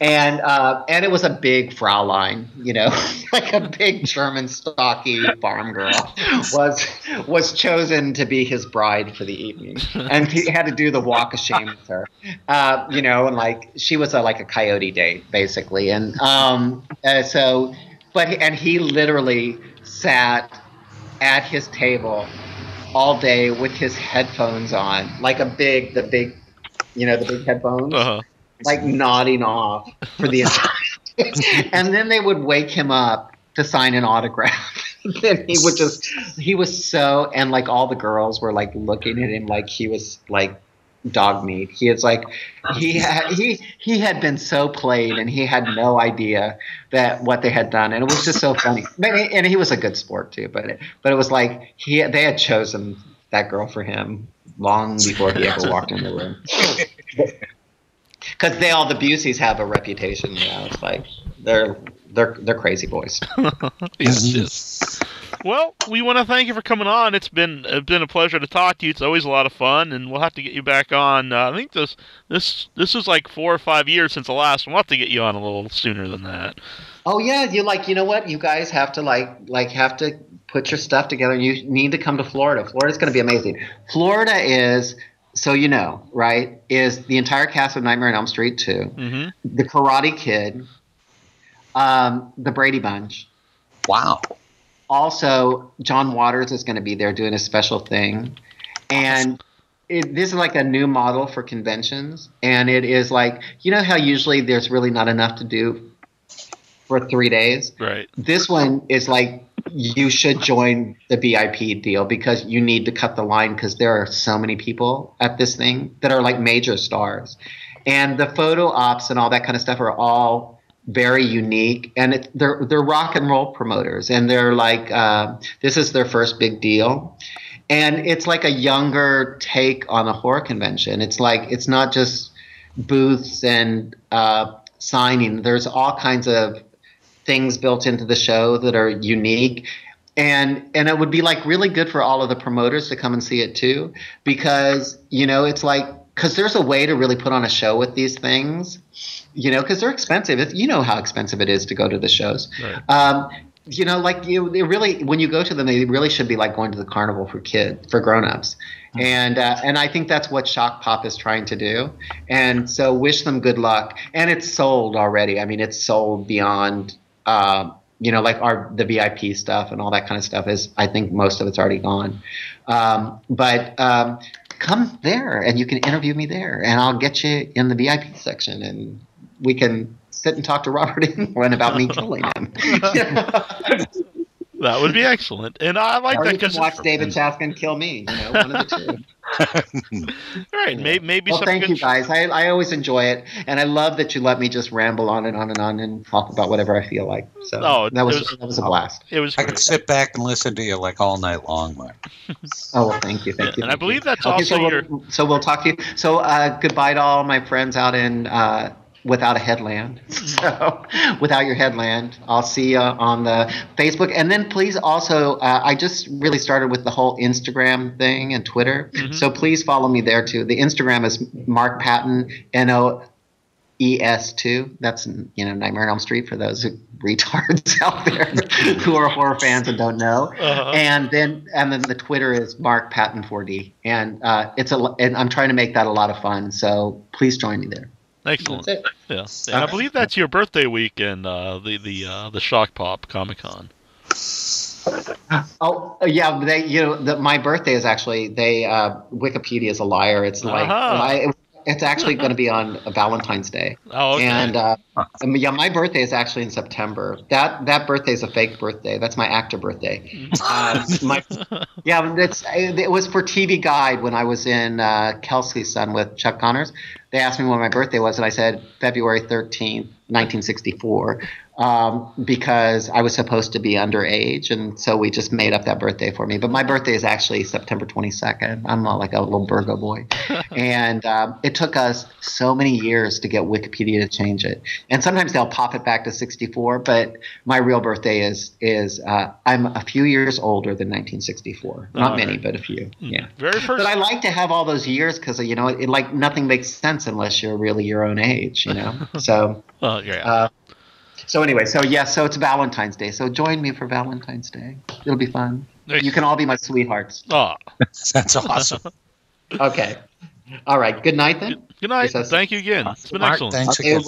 And it was a big Fraulein, like a big German stocky farm girl was chosen to be his bride for the evening, and he had to do the walk of shame with her, and like she was like a coyote date basically, and he literally sat at his table all day with his headphones on, like the big headphones. Uh-huh. Like nodding off for the entire and then they would wake him up to sign an autograph. Then he was so, and like all the girls were like looking at him like he was like dog meat. He is like he had been so played and he had no idea that what they had done, and it was just so funny. And he was a good sport too, but it was like they had chosen that girl for him long before he ever walked in the room. Because all the Buseys have a reputation, It's like they're crazy boys. Yes. Well, we want to thank you for coming on. It's been a pleasure to talk to you. It's always a lot of fun, and we'll have to get you back on. I think this is like 4 or 5 years since the last one. We'll have to get you on a little sooner than that. Oh yeah, you know what? You guys have to have to put your stuff together. You need to come to Florida. Florida's going to be amazing. Florida is. So right, is the entire cast of Nightmare on Elm Street 2, mm-hmm. The Karate Kid, the Brady Bunch. Wow. Also, John Waters is going to be there doing a special thing. And this is like a new model for conventions. And it is like, how usually there's really not enough to do for 3 days? Right. This one is like, you should join the VIP deal because you need to cut the line because there are so many people at this thing that are like major stars. And the photo ops and all that kind of stuff are all very unique. And they're rock and roll promoters. And they're like, this is their first big deal. And it's like a younger take on a horror convention. It's like, it's not just booths and signing. There's all kinds of things built into the show that are unique, and it would be like really good for all of the promoters to come and see it too, because it's like, because there's a way to really put on a show with these things, because they're expensive. How expensive it is to go to the shows. Right. They really, when you go to them, they really should be like going to the carnival for grown-ups. And I think that's what Shock Pop is trying to do. And so wish them good luck. And it's sold already. I mean, it's sold beyond, the VIP stuff and all that kind of stuff is, I think most of it's already gone. But come there and you can interview me there and I'll get you in the VIP section and we can sit and talk to Robert Englund about me killing him. That would be excellent, and I like that because watch David Chaskin kill me. One of the two. Right, maybe. Well, thank you guys. I always enjoy it, and I love that you let me just ramble on and on and on and talk about whatever I feel like. So that was a blast. It was. I could sit back and listen to you like all night long, Mark. Oh well, thank you. And I believe that's also your. So we'll talk to you. So goodbye to all my friends out in. Without a Headland. So, Without Your Headland. I'll see you on the Facebook. And then please also, I just really started with the whole Instagram thing and Twitter. Mm-hmm. So please follow me there too. The Instagram is Mark Patton, NOES2. That's, Nightmare on Elm Street for those retards out there who are horror fans and don't know. Uh-huh. And then the Twitter is Mark Patton 4D. And and I'm trying to make that a lot of fun. So please join me there. Excellent. Yeah, and I believe that's your birthday week in the Shock Pop Comic-Con. Oh yeah, my birthday is actually Wikipedia is a liar. It's like it's actually going to be on Valentine's Day. Oh, okay. And my birthday is actually in September. That birthday is a fake birthday. That's my actor birthday. It was for TV Guide when I was in Kelsey's Son with Chuck Connors. they asked me when my birthday was, and I said February 13th, 1964, because I was supposed to be underage, and so we just made up that birthday for me. But my birthday is actually September 22nd. I'm not like a little Virgo boy. And it took us so many years to get Wikipedia to change it. And sometimes they'll pop it back to 64, but my real birthday is I'm a few years older than 1964. Not many, but a few. Yeah. Very first. But I like to have all those years because, you know, it like nothing makes sense unless you're really your own age, you know. So. Oh yeah. So anyway, so it's Valentine's Day. So join me for Valentine's Day. It'll be fun. You can all be my sweethearts. Oh, that's awesome. Okay. All right. Good night then. Good night. Thank you again. It's been excellent. Thanks Okay, again.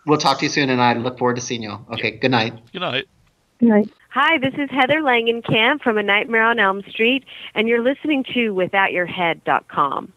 we'll talk to you soon, and I look forward to seeing you. Okay. Good night. Good night. Good night. Hi, this is Heather Langenkamp from A Nightmare on Elm Street, and you're listening to withoutyourhead.com.